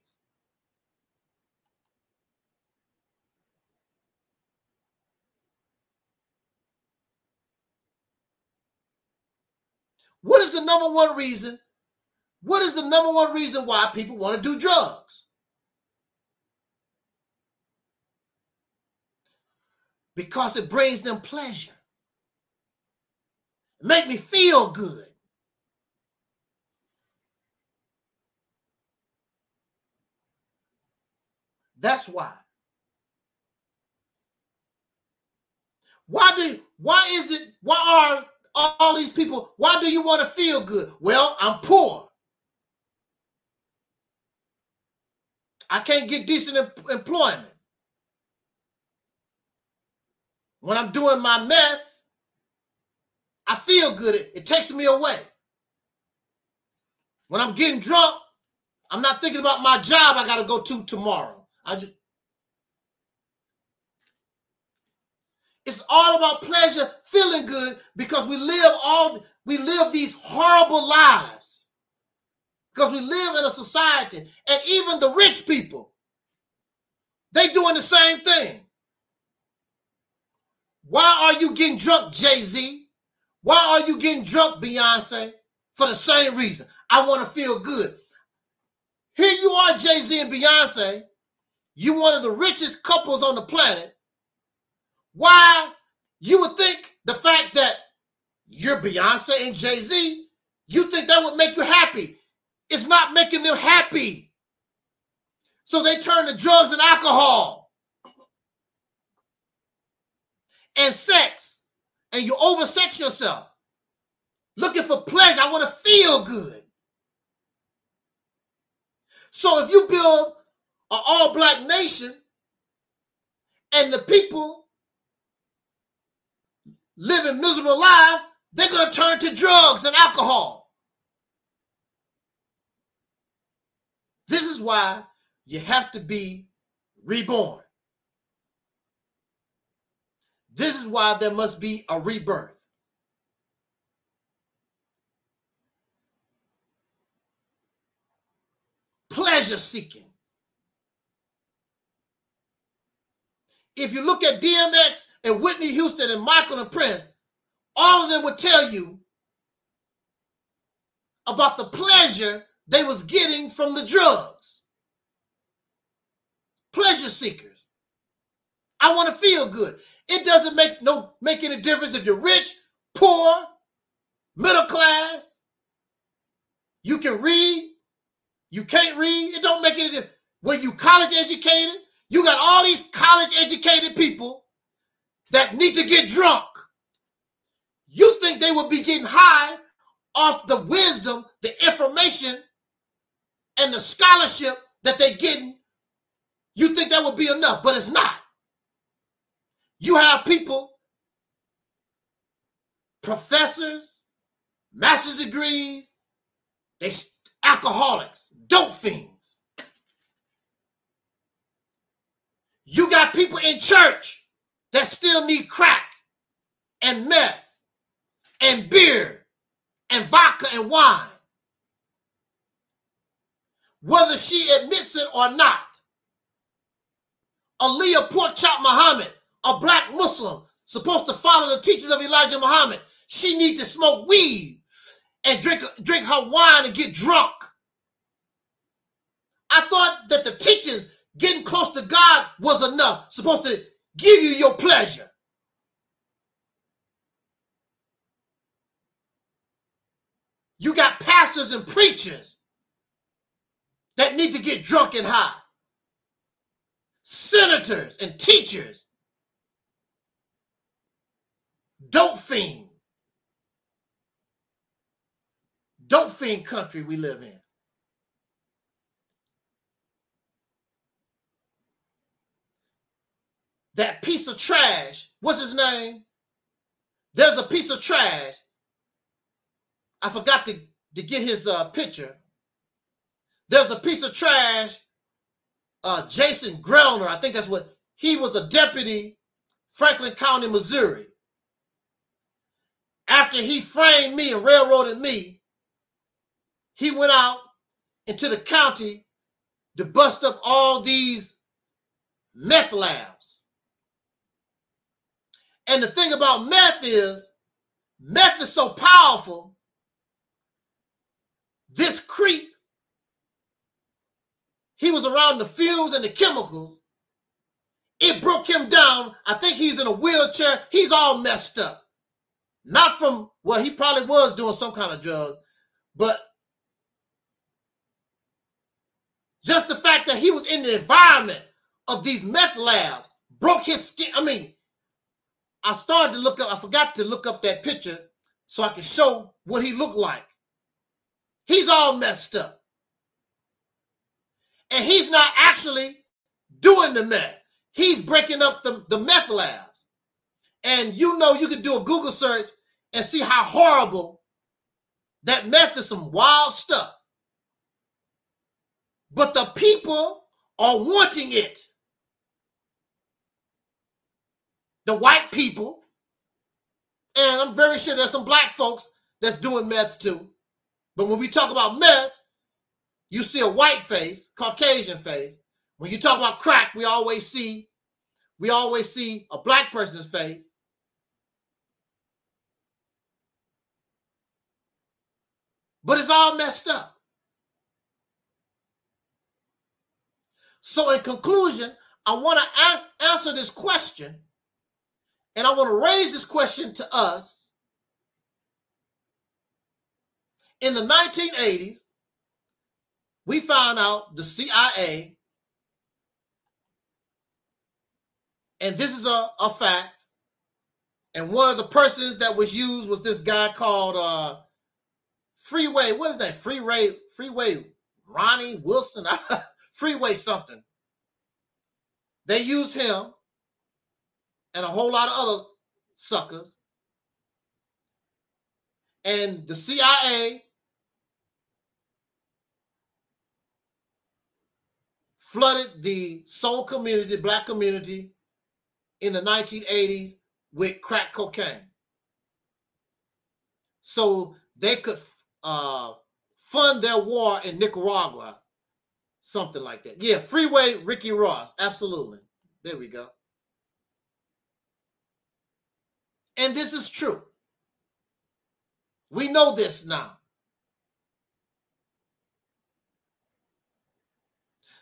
What is the number one reason? What is the number one reason why people want to do drugs? Because it brings them pleasure. It makes me feel good. That's why. Why are all these people, why do you want to feel good? Well, I'm poor. I can't get decent employment. When I'm doing my meth, I feel good. It takes me away. When I'm getting drunk, I'm not thinking about my job I got to go to tomorrow. It's all about pleasure, feeling good, because we live these horrible lives. Because we live in a society, and even the rich people, they doing the same thing. Why are you getting drunk, Jay-Z? Why are you getting drunk, Beyonce? For the same reason. I want to feel good. Here you are, Jay-Z and Beyonce. You one of the richest couples on the planet. Why? You would think the fact that you're Beyonce and Jay-Z, you think that would make you happy. It's not making them happy. So they turn to drugs and alcohol and sex, and you oversex yourself, looking for pleasure. I want to feel good. So if you build an all-black nation and the people living miserable lives, they're going to turn to drugs and alcohol. This is why you have to be reborn. This is why there must be a rebirth. Pleasure seeking. if you look at DMX and Whitney Houston and Michael and Prince, all of them would tell you about the pleasure they was getting from the drugs. Pleasure seekers. I want to feel good. It doesn't make any difference if you're rich, poor, middle class. You can read, you can't read. It don't make any difference. When you college educated, you got all these college educated people that need to get drunk. You think they would be getting high off the wisdom, the information, and the scholarship that they're getting. You think that would be enough, but it's not. You have people, professors, master's degrees, they alcoholics, dope fiends. You got people in church that still need crack and meth and beer and vodka and wine. Whether she admits it or not, Aleeyah Pork Chop Muhammad, a black Muslim, supposed to follow the teachings of Elijah Muhammad, she need to smoke weed and drink her wine and get drunk. I thought that the teachings, getting close to God, was enough, supposed to give you your pleasure. You got pastors and preachers that need to get drunk and high. Senators and teachers. Dope fiend. Dope fiend country we live in. That piece of trash, what's his name? There's a piece of trash. I forgot to get his picture. There's a piece of trash, Jason Grellner, I think that's what, he was a deputy, Franklin County, Missouri. After he framed me and railroaded me, he went out into the county to bust up all these meth labs. And the thing about meth is so powerful, this creep, he was around the fumes and the chemicals. It broke him down. I think he's in a wheelchair. He's all messed up. Not from, well, he probably was doing some kind of drug, but just the fact that he was in the environment of these meth labs broke his skin. I mean, I started to look up, I forgot to look up that picture so I could show what he looked like. He's all messed up. And he's not actually doing the meth. He's breaking up the meth labs. And you know, you could do a Google search and see how horrible that meth is, some wild stuff. But the people are wanting it. The white people, and I'm very sure there's some black folks that's doing meth too. But when we talk about meth, you see a white face, Caucasian face. When you talk about crack, we always see a black person's face. But it's all messed up. So in conclusion, I want to answer this question, and I want to raise this question to us. In the 1980s, we found out the CIA, and this is a fact, and one of the persons that was used was this guy called Freeway, what is that? Freeway Ronnie Wilson, Freeway something. They used him and a whole lot of other suckers. And the CIA flooded the soul community, black community, in the 1980s with crack cocaine. So they could fund their war in Nicaragua, something like that. Yeah, Freeway Ricky Ross, absolutely. There we go. And this is true. We know this now.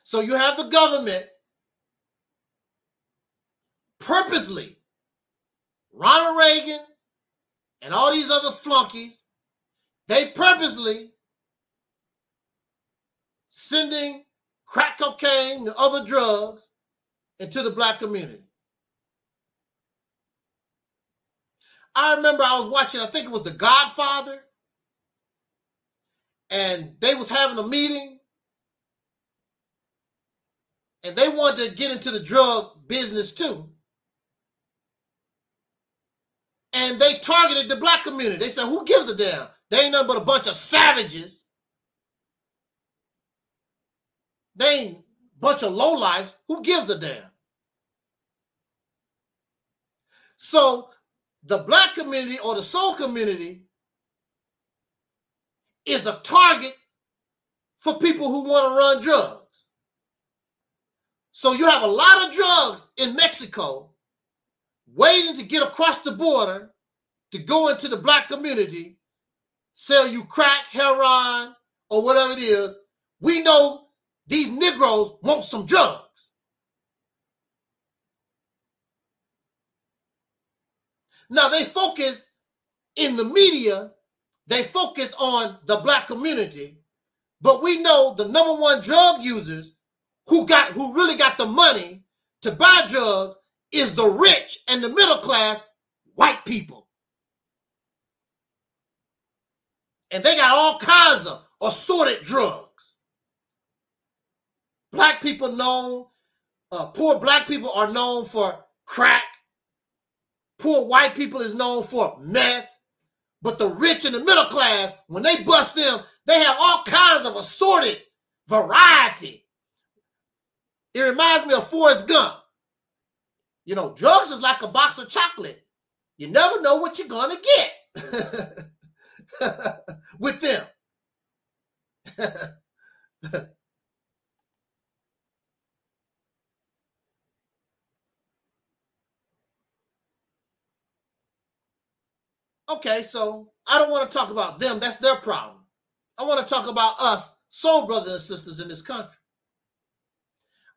So you have the government purposely, Ronald Reagan and all these other flunkies, they purposely sending crack cocaine and other drugs into the black community. I remember I was watching, I think it was The Godfather, and they was having a meeting, and they wanted to get into the drug business too. And they targeted the black community. They said, who gives a damn? They ain't nothing but a bunch of savages. They ain't a bunch of lowlifes. Who gives a damn? So the black community or the soul community is a target for people who want to run drugs. So you have a lot of drugs in Mexico waiting to get across the border to go into the black community, sell you crack, heroin, or whatever it is. We know these Negroes want some drugs. Now they focus in the media, they focus on the black community, but we know the #1 drug users who really got the money to buy drugs is the rich and the middle class white people. And they got all kinds of assorted drugs. Black people known, poor black people are known for crack. Poor white people is known for meth. But the rich and the middle class, when they bust them, they have all kinds of assorted variety. It reminds me of Forrest Gump. You know, drugs is like a box of chocolate. You never know what you're going to get with them. Okay, so I don't want to talk about them. That's their problem. I want to talk about us, soul brothers and sisters in this country.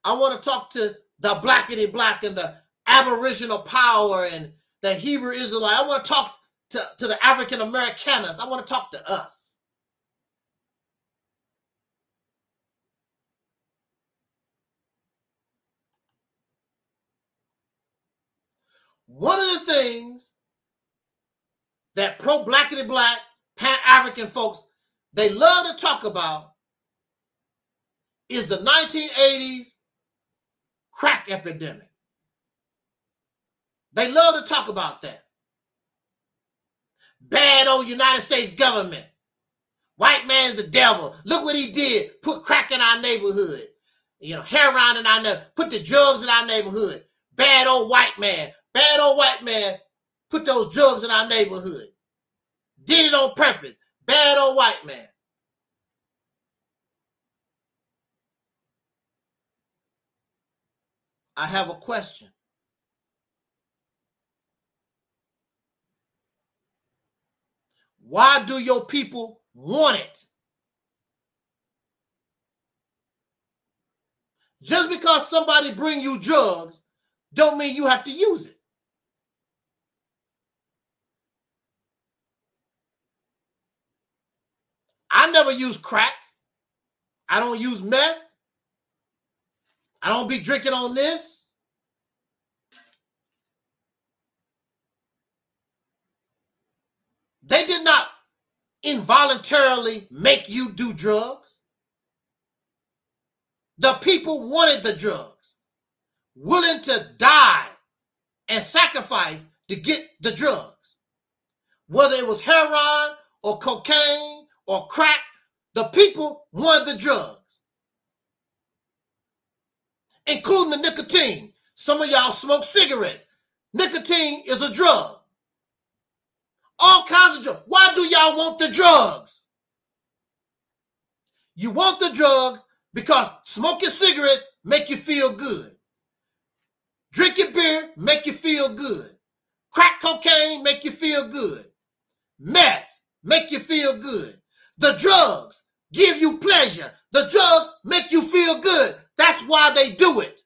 I want to talk to the blackity black and the aboriginal power and the Hebrew Israelite. I want to talk to the African Americaners. I want to talk to us. One of the things that pro-blackity black, pan-African folks, they love to talk about is the 1980s crack epidemic. They love to talk about that. Bad old United States government. White man's the devil. Look what he did. Put crack in our neighborhood. You know, heroin in our neighborhood. Put the drugs in our neighborhood. Bad old white man. Bad old white man put those drugs in our neighborhood. Did it on purpose. Bad old white man. I have a question. Why do your people want it? Just because somebody bring you drugs don't mean you have to use it. I never use crack. I don't use meth. I don't be drinking on this. They did not involuntarily make you do drugs. The people wanted the drugs, willing to die and sacrifice to get the drugs. Whether it was heroin or cocaine or crack, the people wanted the drugs, including the nicotine. Some of y'all smoke cigarettes. Nicotine is a drug. All kinds of drugs. Why do y'all want the drugs? You want the drugs because smoking cigarettes make you feel good. Drinking beer make you feel good. Crack cocaine make you feel good. Meth make you feel good. The drugs give you pleasure. The drugs make you feel good. That's why they do it.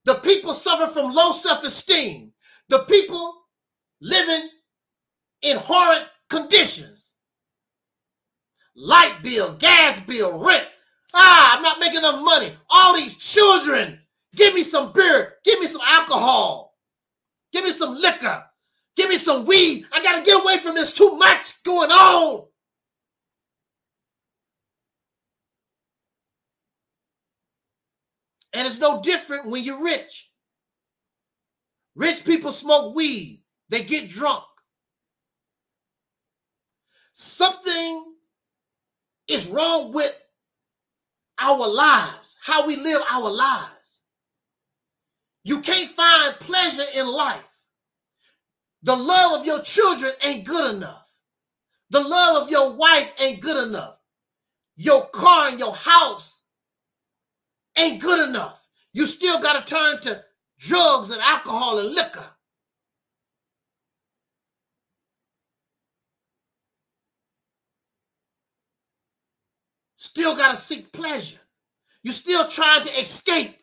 The people suffer from low self-esteem. The people living in horrid conditions. Light bill, gas bill, rent. I'm not making enough money. All these children. Give me some beer. Give me some alcohol. Give me some liquor. Give me some weed. I got to get away from this. Too much going on. And it's no different when you're rich. Rich people smoke weed. They get drunk. Something is wrong with our lives, how we live our lives. You can't find pleasure in life. The love of your children ain't good enough. The love of your wife ain't good enough. Your car and your house ain't good enough. You still got to turn to drugs and alcohol and liquor. Still got to seek pleasure. You're still trying to escape.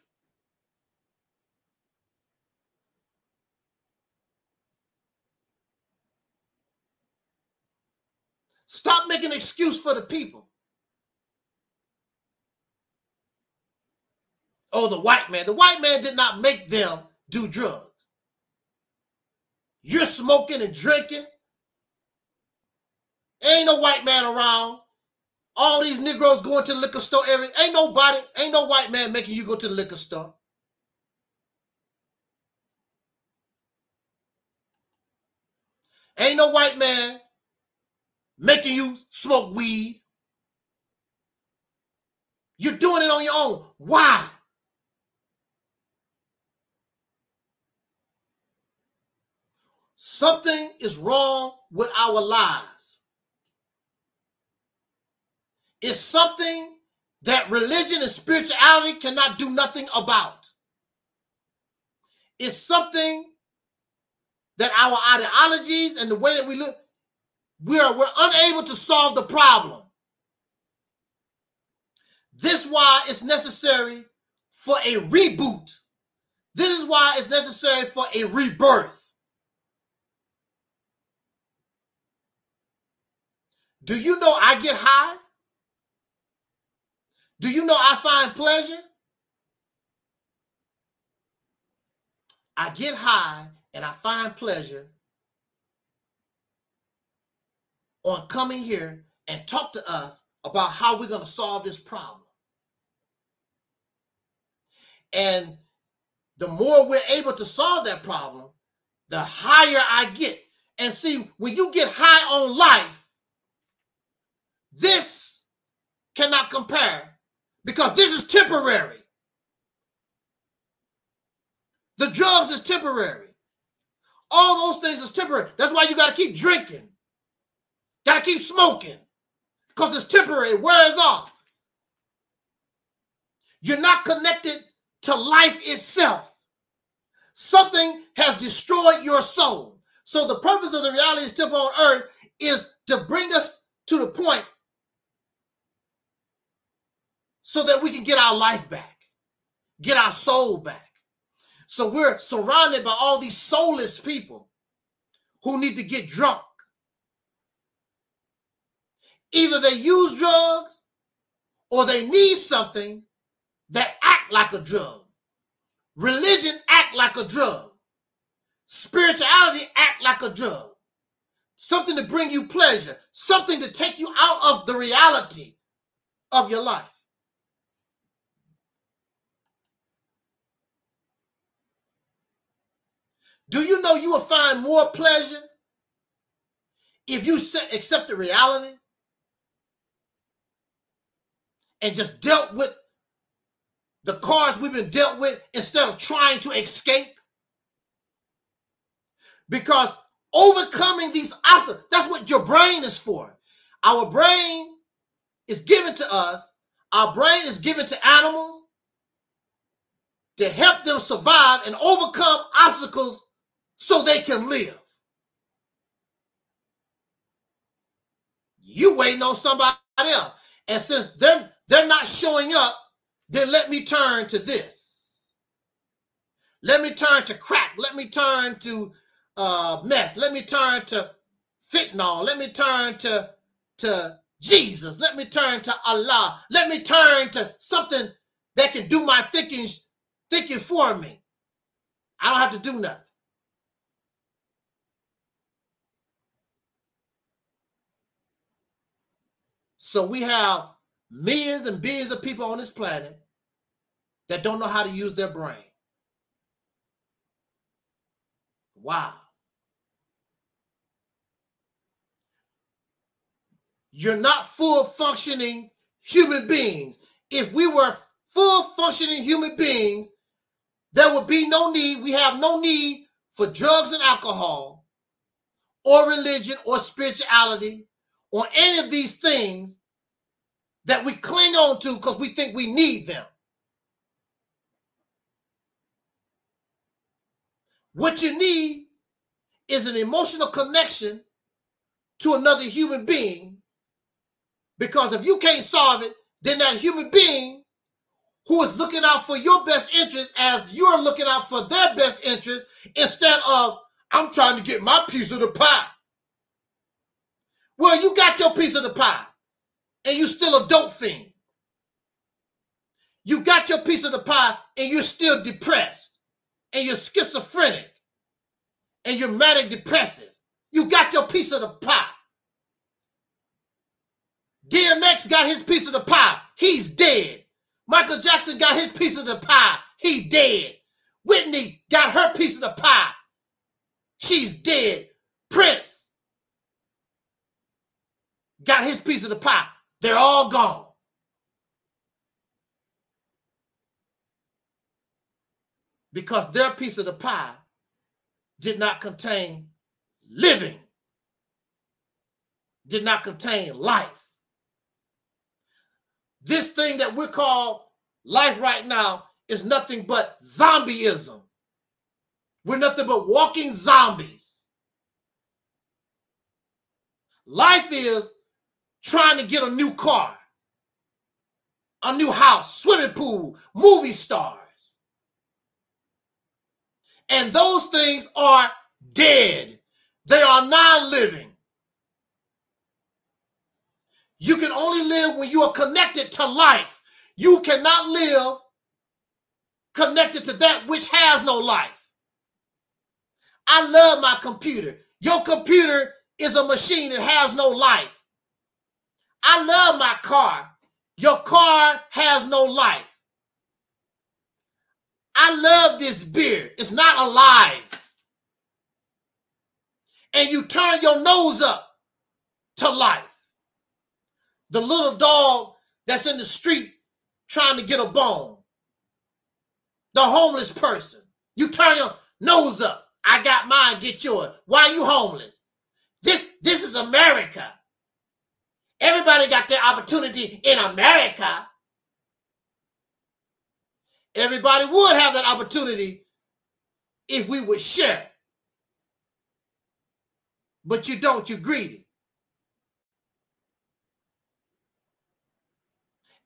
Stop making an excuse for the people. Oh, the white man. The white man did not make them do drugs. You're smoking and drinking. Ain't no white man around. All these Negroes going to the liquor store ain't no white man making you go to the liquor store. Ain't no white man making you smoke weed. You're doing it on your own. Why? Something is wrong with our lives. It's something that religion and spirituality cannot do nothing about. It's something that our ideologies and the way that we live, we're unable to solve the problem. This is why it's necessary for a reboot. This is why it's necessary for a rebirth. Do you know I get high? Do you know I find pleasure? I get high and I find pleasure on coming here and talk to us about how we're going to solve this problem. And the more we're able to solve that problem, the higher I get. And see, when you get high on life, this cannot compare because this is temporary. The drugs is temporary. All those things is temporary. That's why you got to keep drinking. Got to keep smoking because it's temporary. It wears off. You're not connected to life itself. Something has destroyed your soul. So the purpose of the Realist Temple on earth is to bring us to the point so that we can get our life back, get our soul back. So we're surrounded by all these soulless people who need to get drunk. Either they use drugs or they need something that act like a drug. Religion act like a drug. Spirituality act like a drug. Something to bring you pleasure. Something to take you out of the reality of your life. Do you know you will find more pleasure if you accept the reality and just dealt with the cards we've been dealt with instead of trying to escape? Because overcoming these obstacles, that's what your brain is for. Our brain is given to us. Our brain is given to animals to help them survive and overcome obstacles so they can live. You waiting on somebody else. And since they're not showing up, then let me turn to this. Let me turn to crack. Let me turn to meth. Let me turn to fentanyl. Let me turn to Jesus. Let me turn to Allah. Let me turn to something that can do my thinking for me. I don't have to do nothing. So we have millions and billions of people on this planet that don't know how to use their brain. Wow. You're not full functioning human beings. If we were full functioning human beings, there would be no need, we have no need for drugs and alcohol or religion or spirituality or any of these things that we cling on to because we think we need them. What you need is an emotional connection to another human being, because if you can't solve it, then that human being who is looking out for your best interest as you're looking out for their best interest, instead of, I'm trying to get my piece of the pie. Well, you got your piece of the pie and you still a dope fiend. You got your piece of the pie and you're still depressed and you're schizophrenic and you're manic depressive. You got your piece of the pie. DMX got his piece of the pie. He's dead. Michael Jackson got his piece of the pie. He dead. Whitney got her piece of the pie. She's dead. Prince got his piece of the pie. They're all gone. Because their piece of the pie did not contain living, did not contain life. This thing that we call life right now is nothing but zombieism. We're nothing but walking zombies. Life is trying to get a new car, a new house, swimming pool, movie stars. And those things are dead. They are non-living. You can only live when you are connected to life. You cannot live connected to that which has no life. I love my computer. Your computer is a machine that has no life. I love my car. Your car has no life. I love this beer. It's not alive. And you turn your nose up to life. The little dog that's in the street trying to get a bone. The homeless person. You turn your nose up. I got mine, get yours. Why are you homeless? This is America. Everybody got their opportunity in America. Everybody would have that opportunity if we would share. But you don't, you're greedy.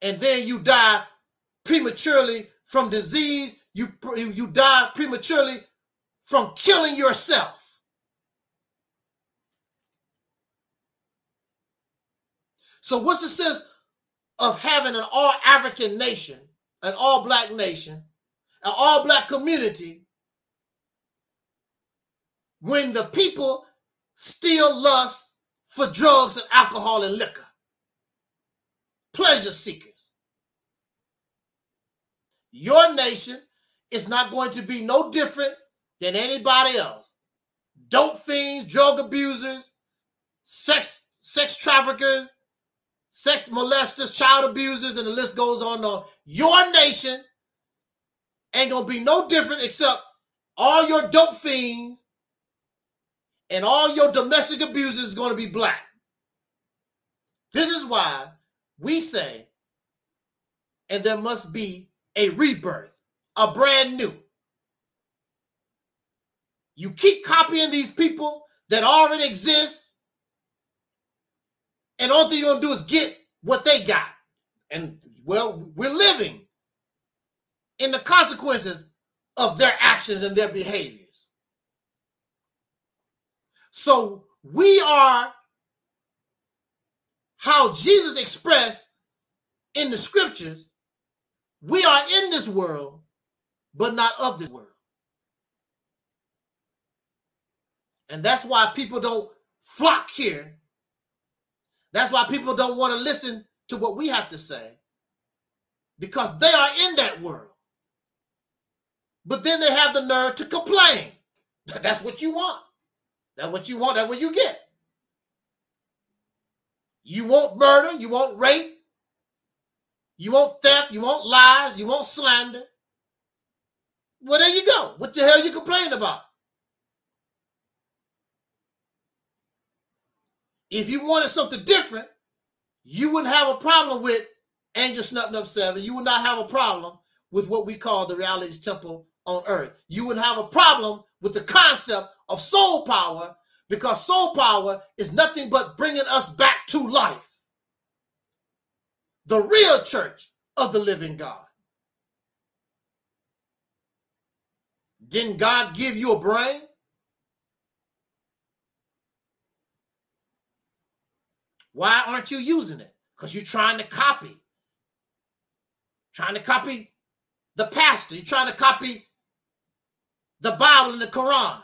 And then you die prematurely from disease. You die prematurely from killing yourself. So what's the sense of having an all-African nation, an all-black nation, an all-black community, when the people still lust for drugs and alcohol and liquor? Pleasure seekers. Your nation is not going to be no different than anybody else. Dope fiends, drug abusers, sex traffickers, sex molesters, child abusers, and the list goes on. Your nation ain't gonna be no different, except all your dope fiends and all your domestic abusers is gonna be black. This is why we say, and there must be a rebirth, a brand new. You keep copying these people that already exist, and all thing you're going to do is get what they got. And, well, we're living in the consequences of their actions and their behaviors. So we are how Jesus expressed in the scriptures. We are in this world, but not of this world. And that's why people don't flock here. That's why people don't want to listen to what we have to say, because they are in that world. But then they have the nerve to complain. That's what you want. That's what you want. That's what you get. You want murder. You want rape. You want theft. You want lies. You want slander. Well, there you go. What the hell are you complaining about? If you wanted something different, you wouldn't have a problem with Angel Snuffing Up 7. You would not have a problem with what we call the Reality's Temple on earth. You would have a problem with the concept of soul power, because soul power is nothing but bringing us back to life. The real church of the living God. Didn't God give you a brain? Why aren't you using it? Because you're trying to copy. Trying to copy the pastor. You're trying to copy the Bible and the Quran.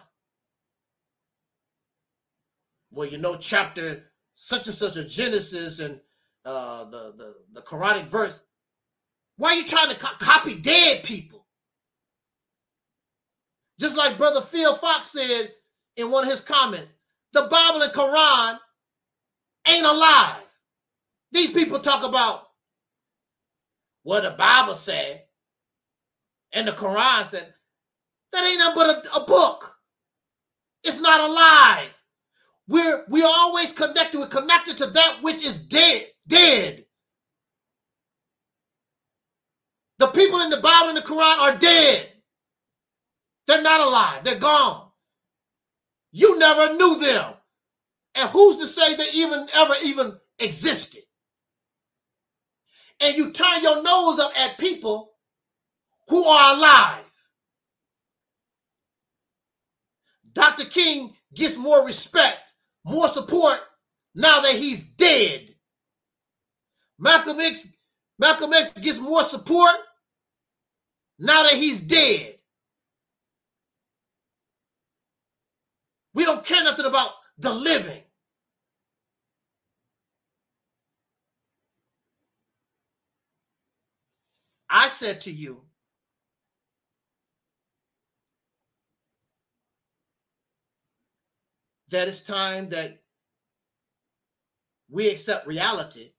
Well, you know, chapter such and such of Genesis and the Quranic verse. Why are you trying to copy dead people? Just like Brother Phil Fox said in one of his comments, the Bible and Quran ain't alive. These people talk about what the Bible said and the Quran said. That ain't nothing but a book. It's not alive. We're always connected. We're connected to that which is dead. The people in the Bible and the Quran are dead. They're not alive. They're gone. You never knew them. And who's to say they ever existed? And you turn your nose up at people who are alive. Dr. King gets more respect, more support now that he's dead. Malcolm X gets more support now that he's dead. We don't care nothing about the living. I said to you, that it's time that we accept reality,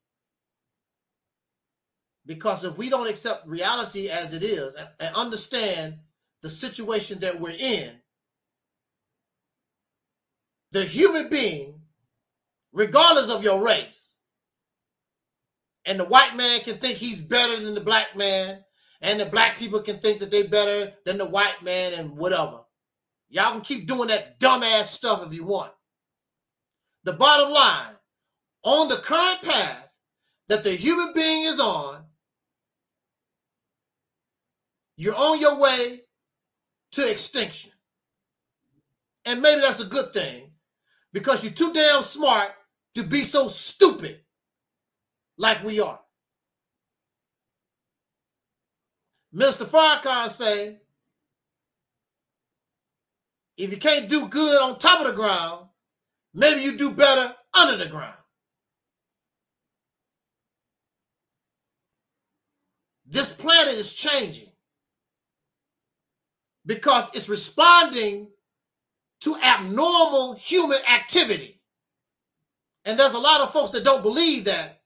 because if we don't accept reality as it is and understand the situation that we're in, the human being, regardless of your race, and the white man can think he's better than the black man, and the black people can think that they're better than the white man and whatever. Y'all can keep doing that dumbass stuff if you want. The bottom line, on the current path that the human being is on, you're on your way to extinction. And maybe that's a good thing, because you're too damn smart to be so stupid like we are. Mr. Farrakhan say, if you can't do good on top of the ground, maybe you do better under the ground. This planet is changing because it's responding to abnormal human activity. And there's a lot of folks that don't believe that.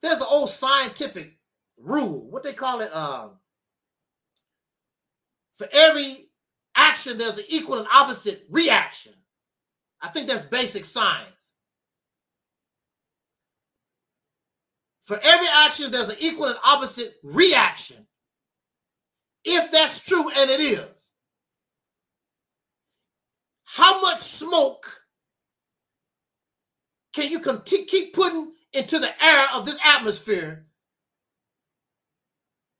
There's an old scientific rule, what they call it, for every action, there's an equal and opposite reaction. I think that's basic science. For every action, there's an equal and opposite reaction. if that's true, and it is, how much smoke can you keep putting into the air of this atmosphere?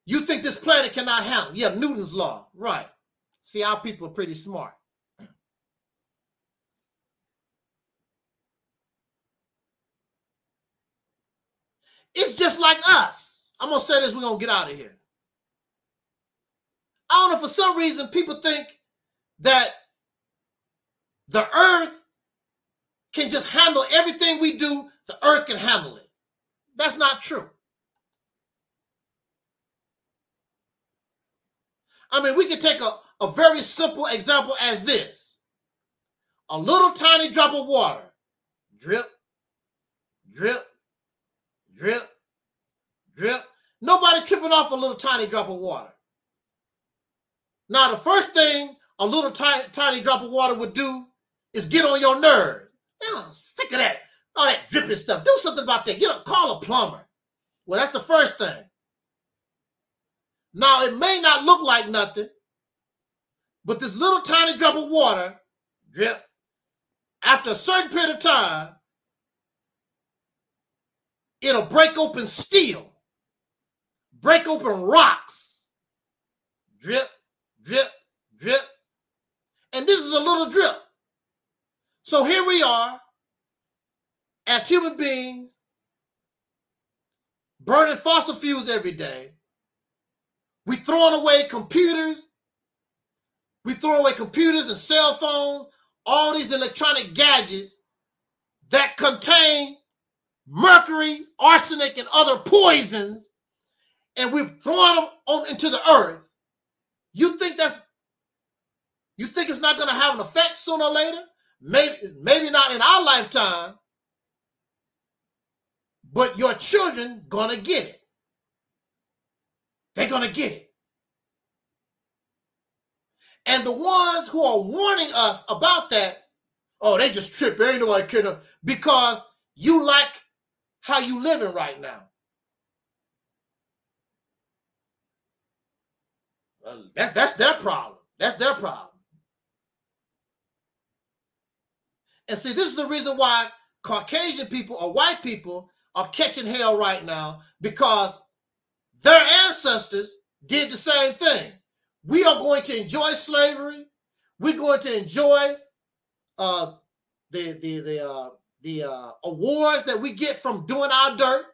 You think this planet cannot handle? Yeah, Newton's law, right. See, our people are pretty smart. It's just like us. I'm going to say this, we're going to get out of here. I don't know, for some reason, people think that the earth can just handle everything we do. The earth can handle it. That's not true. I mean, we can take a very simple example as this. A little tiny drop of water. Drip, drip, drip, drip. Nobody tripping off a little tiny drop of water. Now, the first thing a little tiny drop of water would do is get on your nerves. I'm sick of that. All that dripping stuff. Do something about that. Call a plumber. Well, that's the first thing. Now, it may not look like nothing, but this little tiny drop of water, drip, after a certain period of time, it'll break open steel, break open rocks, drip, drip, drip. And this is a little drip. So here we are, as human beings, burning fossil fuels every day. We throwing away computers. We throw away computers and cell phones, all these electronic gadgets that contain mercury, arsenic, and other poisons, and we're throwing them into the earth. You think it's not going to have an effect sooner or later? Maybe not in our lifetime, but your children gonna get it. They're gonna get it. And the ones who are warning us about that, oh, they just trip. Ain't nobody kidding, because you like how you living right now. That's their problem. That's their problem. And see, this is the reason why Caucasian people or white people are catching hell right now, because their ancestors did the same thing. We are going to enjoy slavery. We're going to enjoy the awards that we get from doing our dirt,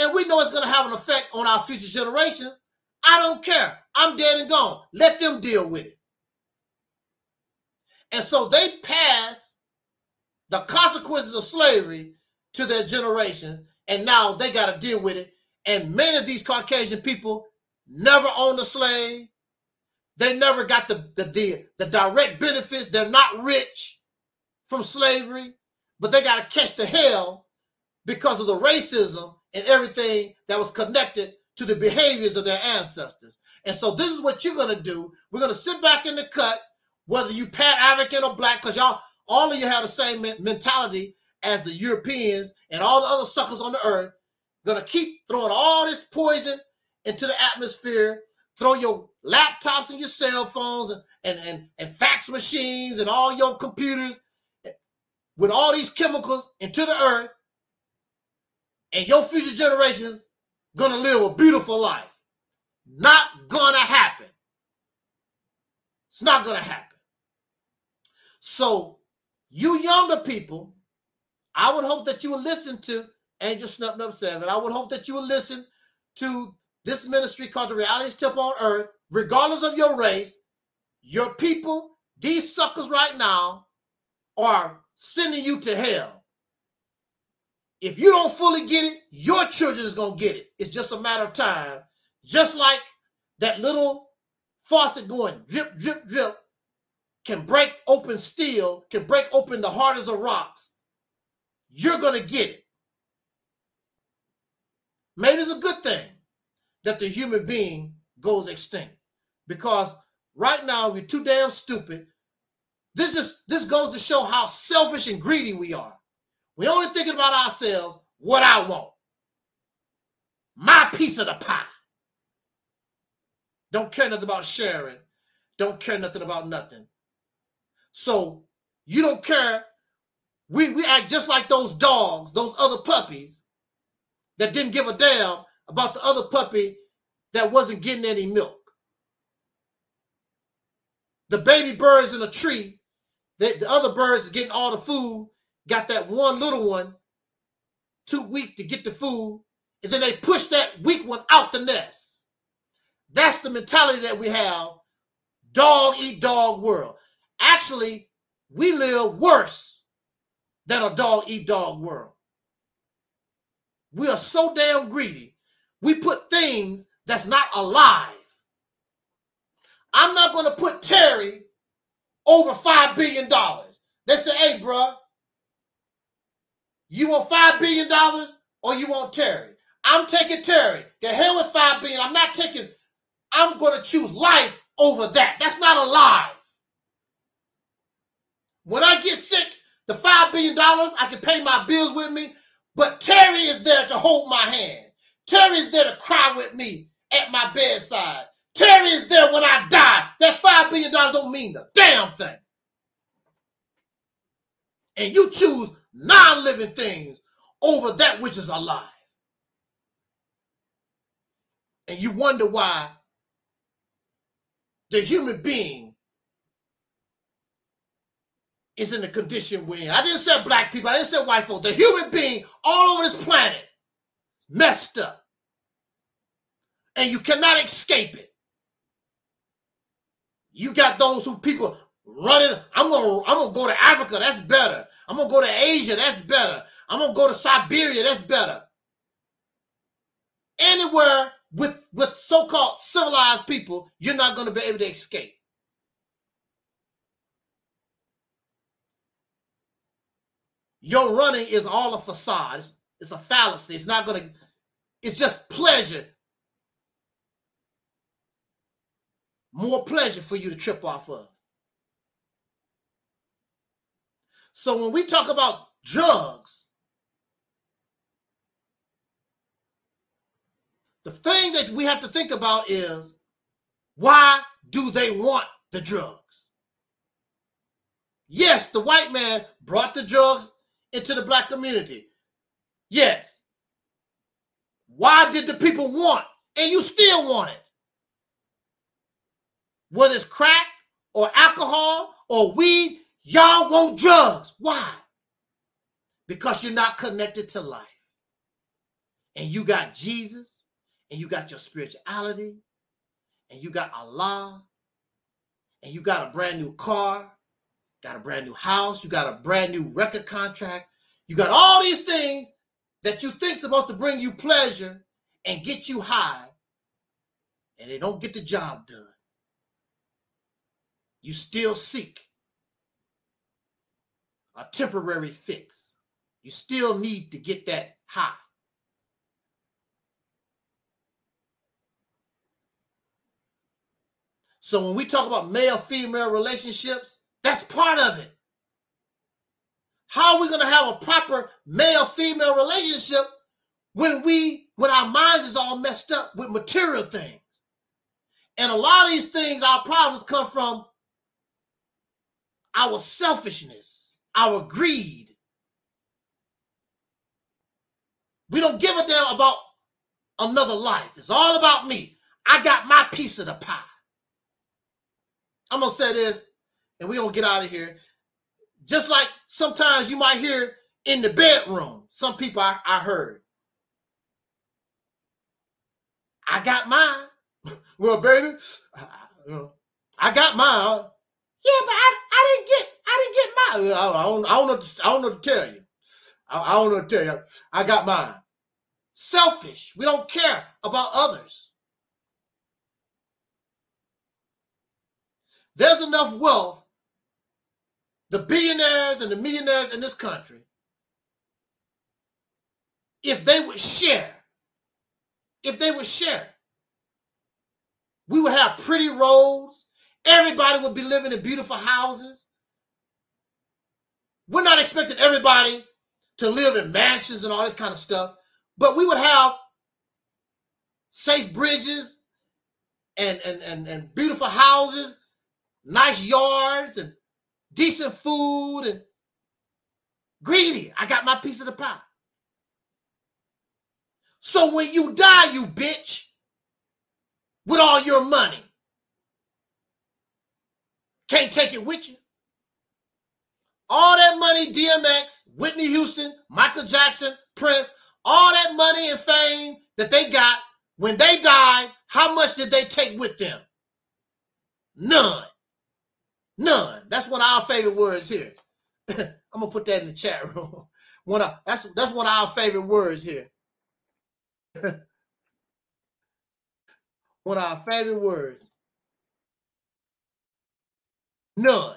and we know it's going to have an effect on our future generations. I don't care. I'm dead and gone. Let them deal with it. And so they pass the consequences of slavery to their generation, and now they got to deal with it. And many of these Caucasian people never owned a slave. They never got the direct benefits. They're not rich from slavery, but they got to catch the hell because of the racism and everything that was connected to the behaviors of their ancestors. And so this is what you're going to do. We're going to sit back in the cut, whether you Pan African or black, because all of you have the same mentality as the Europeans and all the other suckers on the earth. Going to keep throwing all this poison into the atmosphere, throw your laptops and your cell phones and fax machines and all your computers with all these chemicals into the earth, and your future generations going to live a beautiful life. Not going to happen. It's not going to happen. So you younger people, I would hope that you will listen to Angel Snup Nub 7. I would hope that you will listen to this ministry called the Realist Temple on Earth, regardless of your race. Your people, these suckers right now, are sending you to hell. If you don't fully get it, your children is going to get it. It's just a matter of time. Just like that little faucet going drip, drip, drip can break open steel, can break open the hardest of rocks. You're going to get it. Maybe it's a good thing that the human being goes extinct, because right now we're too damn stupid. This goes to show how selfish and greedy we are. We're only thinking about ourselves, what I want. My piece of the pie. Don't care nothing about sharing. Don't care nothing about nothing. So you don't care. We act just like those dogs, those other puppies that didn't give a damn about the other puppy that wasn't getting any milk. The baby birds in a tree, the other birds is getting all the food, got that one little one too weak to get the food, and then they push that weak one out the nest. That's the mentality that we have, dog eat dog world. Actually, we live worse than a dog eat dog world. We are so damn greedy. We put things that's not alive. I'm not going to put Terry over $5 billion. They say, hey, bro, you want $5 billion or you want Terry? I'm taking Terry. The hell with $5 billion. I'm going to choose life over that. That's not alive. When I get sick, the $5 billion, I can pay my bills with me, but Terry is there to hold my hand. Terry is there to cry with me at my bedside. Terry is there when I die. That $5 billion don't mean a damn thing. And you choose non-living things over that which is alive. And you wonder why the human being is in the condition we're in. I didn't say black people. I didn't say white folks. The human being all over this planet messed up. And you cannot escape it. You got those who people running. I'm gonna go to Africa. That's better. I'm gonna go to Asia. That's better. I'm gonna go to Siberia. That's better. Anywhere with so-called civilized people, you're not gonna be able to escape. Your running is all a facade. It's a fallacy. It's not gonna. It's just pleasure. More pleasure for you to trip off of. So when we talk about drugs, the thing that we have to think about is, why do they want the drugs? Yes, the white man brought the drugs into the black community. Yes. Why did the people want? And you still want it. Whether it's crack or alcohol or weed, y'all want drugs. Why? Because you're not connected to life. And you got Jesus, and you got your spirituality, and you got Allah, and you got a brand new car, got a brand new house, you got a brand new record contract, you got all these things that you think supposed to bring you pleasure and get you high, and they don't get the job done. You still seek a temporary fix. You still need to get that high. So when we talk about male-female relationships, that's part of it. How are we going to have a proper male-female relationship when our minds is all messed up with material things? And a lot of these things, our problems come from our selfishness, our greed. We don't give a damn about another life. It's all about me. I got my piece of the pie. I'm going to say this, and we're going to get out of here. Just like sometimes you might hear in the bedroom, some people I heard, I got mine. Well, baby, I got mine. Yeah, but I didn't get mine. I don't know what to tell you. I don't know what to tell you. I got mine. Selfish. We don't care about others. There's enough wealth, the billionaires and the millionaires in this country, if they would share, we would have pretty roads. Everybody would be living in beautiful houses. We're not expecting everybody to live in mansions and all this kind of stuff, but we would have safe bridges and beautiful houses, nice yards, and decent food, and greedy. I got my piece of the pie. So when you die, you bitch, with all your money, can't take it with you. All that money, DMX, Whitney Houston, Michael Jackson, Prince, all that money and fame that they got, when they died, how much did they take with them? None. None. That's one of our favorite words here. I'm gonna put that in the chat room. That's one of our favorite words here. One of our favorite words. None.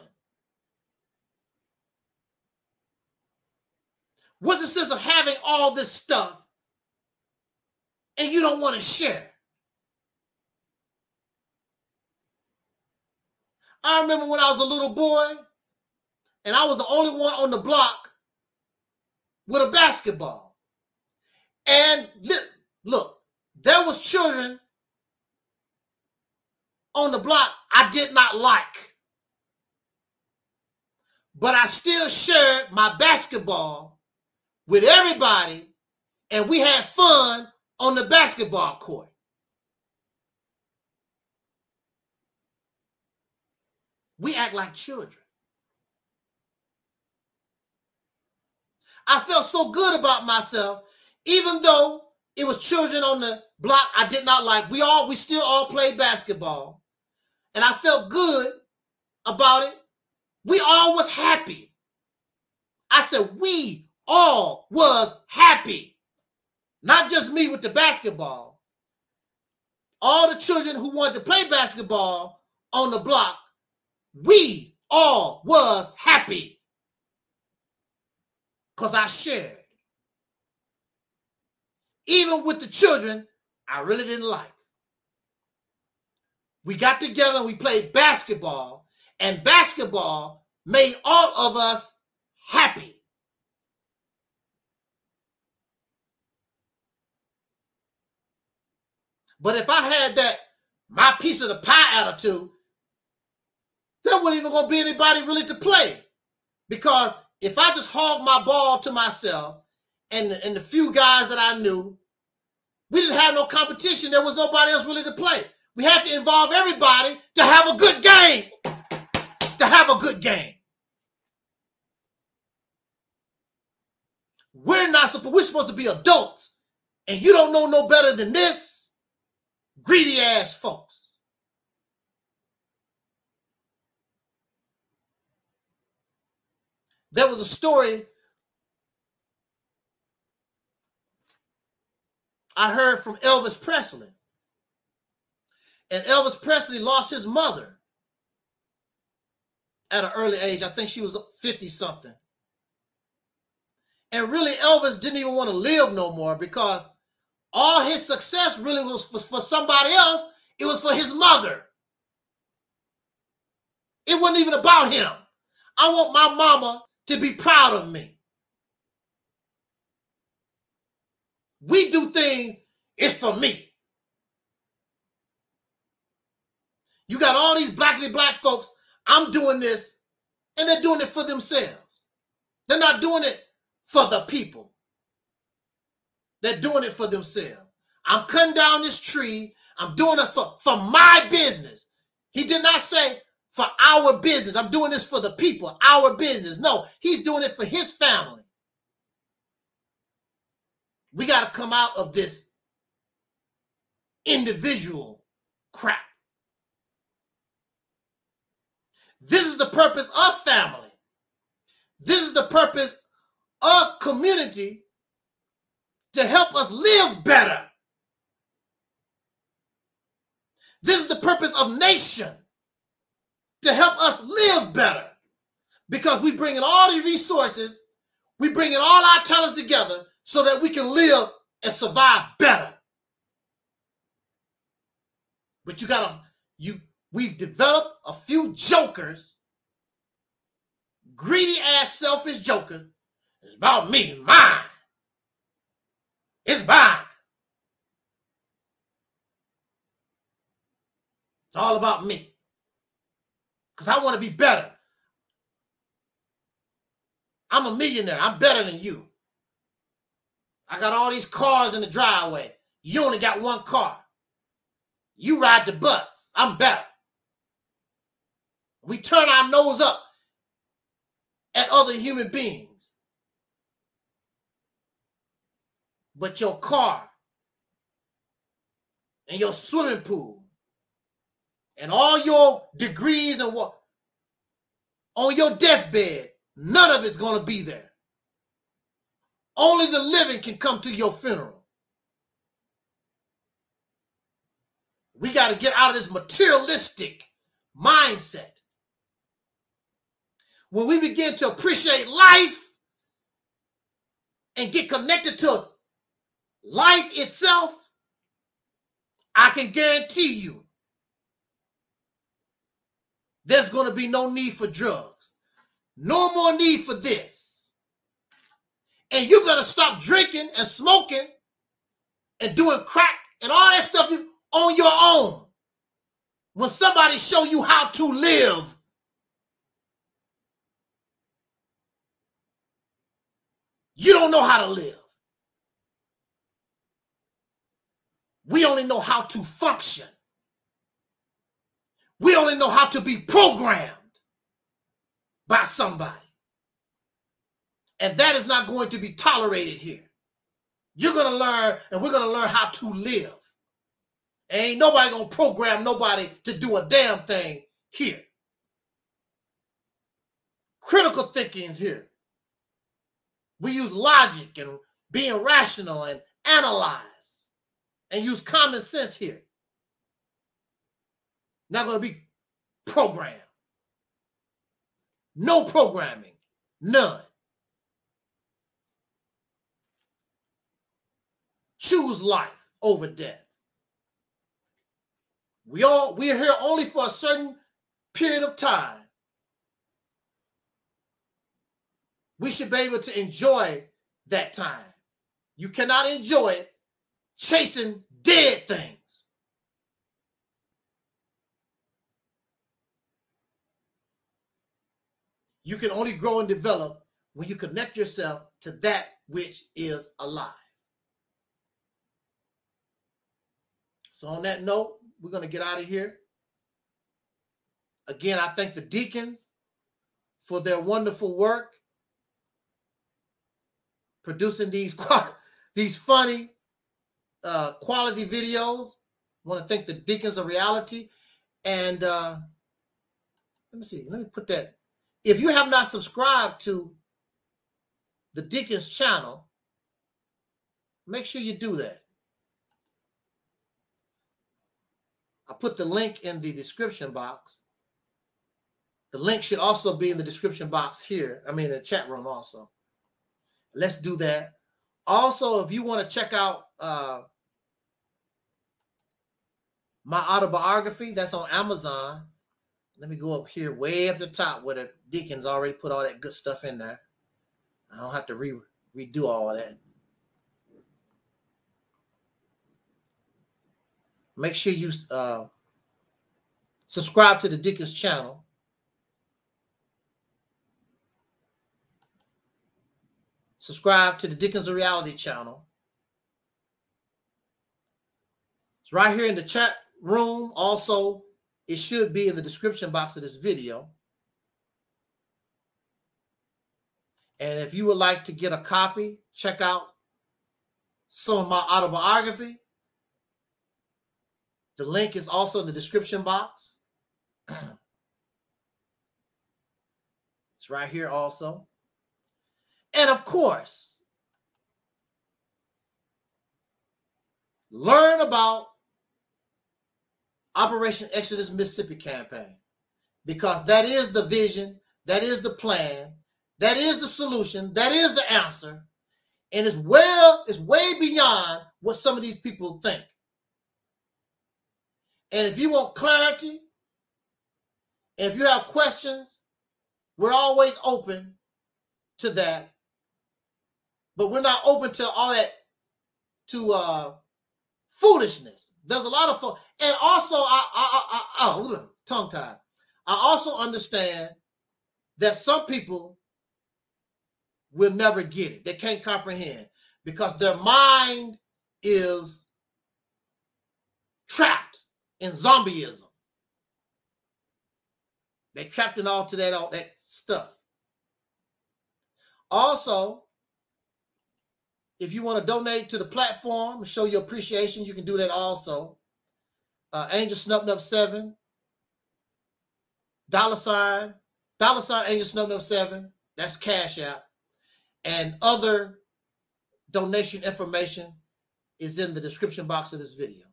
What's the sense of having all this stuff and you don't want to share? I remember when I was a little boy and I was the only one on the block with a basketball. And look, there was children on the block I did not like. But I still shared my basketball with everybody, and we had fun on the basketball court. We act like children. I felt so good about myself, even though it was children on the block I did not like. We still all played basketball, and I felt good about it. We all was happy. I said we all was happy. Not just me with the basketball. All the children who wanted to play basketball on the block, we all was happy. Because I shared. Even with the children I really didn't like. We got together and we played basketball, and basketball made all of us happy. But if I had that my piece of the pie attitude, there wasn't even gonna be anybody really to play. Because if I just hog my ball to myself and the few guys that I knew, we didn't have no competition. There was nobody else really to play. We had to involve everybody to have a good game. To have a good game. We're supposed to be adults. And you don't know no better than this. Greedy ass folks. There was a story I heard from Elvis Presley. And Elvis Presley lost his mother at an early age. I think she was 50-something. And really, Elvis didn't even want to live no more because all his success really was for somebody else. It was for his mother. It wasn't even about him. I want my mama to be proud of me. We do things, it's for me. You got all these blackity black folks, I'm doing this, and they're doing it for themselves. They're not doing it for the people. They're doing it for themselves. I'm cutting down this tree. I'm doing it for my business. He did not say for our business. I'm doing this for the people, our business. No, he's doing it for his family. We got to come out of this individual crap. This is the purpose of family. This is the purpose of community, to help us live better. This is the purpose of nation, to help us live better. Because we bring in all these resources, we bring in all our talents together so that we can live and survive better. But we've developed a few jokers, greedy ass, selfish jokers. It's about me, mine. It's mine. all about me. Because I want to be better. I'm a millionaire. I'm better than you. I got all these cars in the driveway. You only got one car. You ride the bus. I'm better. We turn our nose up at other human beings. But your car and your swimming pool and all your degrees and what on your deathbed, none of it's going to be there. Only the living can come to your funeral. We got to get out of this materialistic mindset. When we begin to appreciate life and get connected to life itself, I can guarantee you there's going to be no need for drugs. No more need for this. And you're going to stop drinking and smoking and doing crack and all that stuff on your own. When somebody show you how to live, you don't know how to live. We only know how to function. We only know how to be programmed by somebody. And that is not going to be tolerated here. You're going to learn, and we're going to learn how to live. Ain't nobody going to program nobody to do a damn thing here. Critical thinking is here. We use logic and being rational and analyze and use common sense here. Not going to be programmed. No programming. None. Choose life over death. We're here only for a certain period of time. We should be able to enjoy that time. You cannot enjoy it chasing dead things. You can only grow and develop when you connect yourself to that which is alive. So on that note, we're going to get out of here. Again, I thank the deacons for their wonderful work producing these funny quality videos. I want to thank the deacons of reality. And let me see. Let me put that. If you have not subscribed to the deacons channel, make sure you do that. I put the link in the description box. The link should also be in the description box here. I mean, in the chat room also. Let's do that. Also, if you want to check out my autobiography, that's on Amazon. Let me go up here, way up the top where the deacons already put all that good stuff in there. I don't have to redo all of that. Make sure you subscribe to the Deacons channel. Subscribe to the Deacons of Reality channel. It's right here in the chat room. Also, it should be in the description box of this video. And if you would like to get a copy, check out some of my autobiography. The link is also in the description box. It's right here also. And of course, learn about Operation Exodus Mississippi campaign, because that is the vision, that is the plan, that is the solution, that is the answer, and it's way beyond what some of these people think. And if you want clarity, if you have questions, we're always open to that. But we're not open to all that, to foolishness. There's a lot of folks. And also, tongue tied. I also understand that some people will never get it. They can't comprehend because their mind is trapped in zombieism. They trapped in all that stuff. Also, if you want to donate to the platform and show your appreciation, you can do that also. Angel Snub 7, $, Angel Snub 7. That's Cash App. And other donation information is in the description box of this video.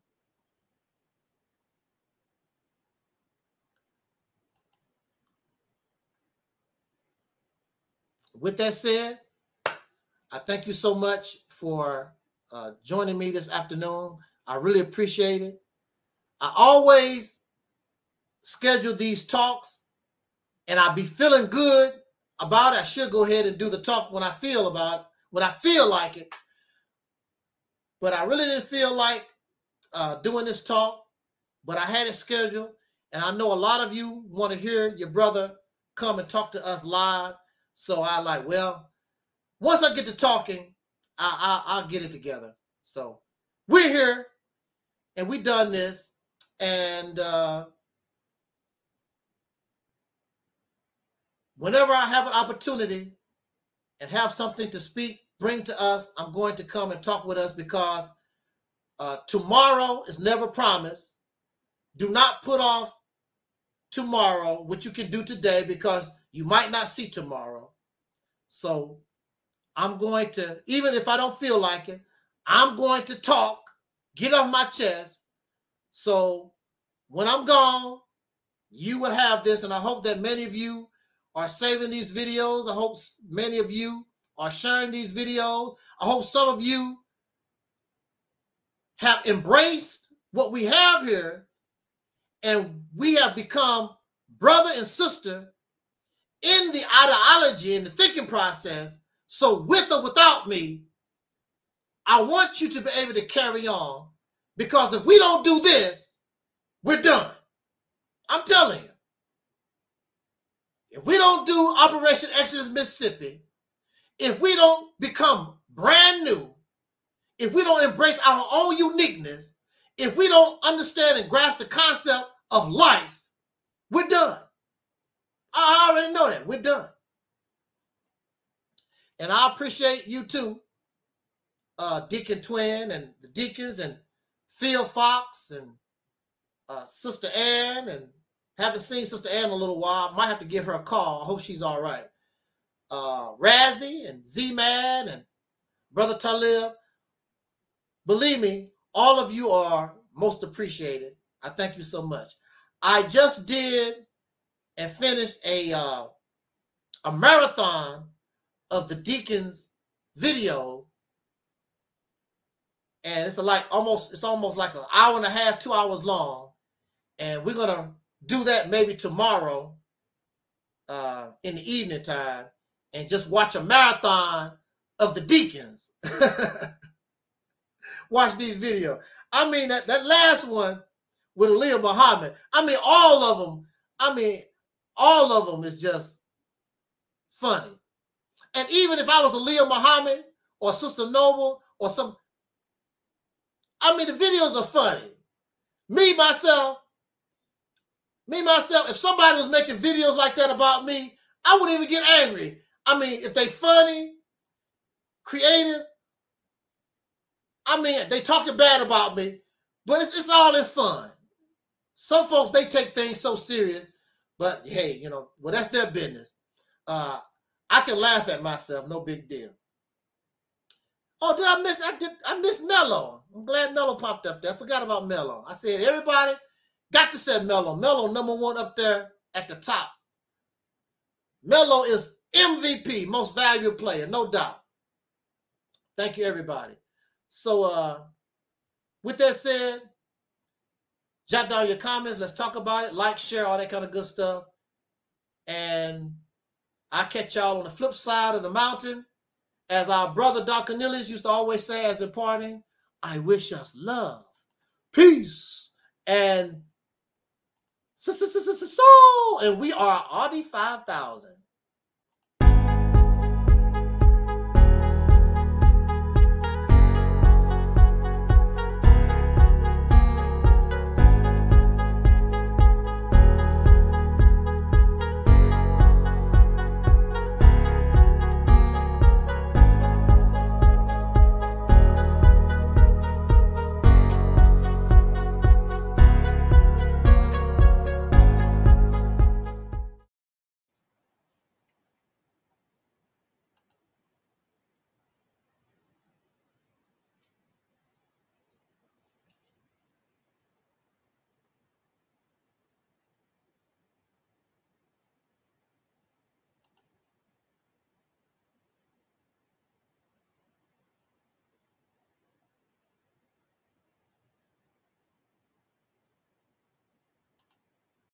With that said, I thank you so much for joining me this afternoon. I really appreciate it. I always schedule these talks, and I'll be feeling good about it. I should go ahead and do the talk when I feel like it. But I really didn't feel like doing this talk, but I had it scheduled, and I know a lot of you want to hear your brother come and talk to us live. So I like, well, once I get to talking, I'll get it together. So we're here, and we done this, and whenever I have an opportunity and have something to bring to us, I'm going to come and talk with us because tomorrow is never promised. Do not put off tomorrow what you can do today because you might not see tomorrow. So I'm going to, even if I don't feel like it, I'm going to talk, get off my chest. So when I'm gone, you will have this. And I hope that many of you are saving these videos. I hope many of you are sharing these videos. I hope some of you have embraced what we have here. And we have become brother and sister in the ideology and the thinking process. So with or without me, I want you to be able to carry on, because if we don't do this, we're done. I'm telling you. If we don't do Operation Exodus Mississippi, if we don't become brand new, if we don't embrace our own uniqueness, if we don't understand and grasp the concept of life, we're done. I already know that. We're done. And I appreciate you too, Deacon Twin and the deacons and Phil Fox and Sister Ann, and haven't seen Sister Ann in a little while. Might have to give her a call. I hope she's all right. Razzie and Z-Man and Brother Talib. Believe me, all of you are most appreciated. I thank you so much. I just did and finished a marathon of the deacons' video, and it's almost like an hour and a half, 2 hours long, and we're gonna do that maybe tomorrow in the evening time, and just watch a marathon of the deacons. Watch these videos. I mean, that last one with Aleeyah Muhammad, I mean, all of them is just funny. And even if I was Aleeyah Muhammad or Sister Noble or some, I mean, the videos are funny. Me, myself, if somebody was making videos like that about me, I wouldn't even get angry. I mean, if they funny, creative, I mean, they talking bad about me, but it's all in fun. Some folks, they take things so serious, but hey, you know, well, that's their business. I can laugh at myself, no big deal. Oh, I missed Mello. I'm glad Mello popped up there. I forgot about Mello. I said, everybody got to say Mello. Mello #1 up there at the top. Mello is MVP, most valuable player, no doubt. Thank you, everybody. So, with that said, jot down your comments. Let's talk about it. Like, share, all that kind of good stuff. And I'll catch y'all on the flip side of the mountain. As our brother Dr. Cornelius used to always say as in parting, I wish us love, peace, and so, and we are Audi 5000.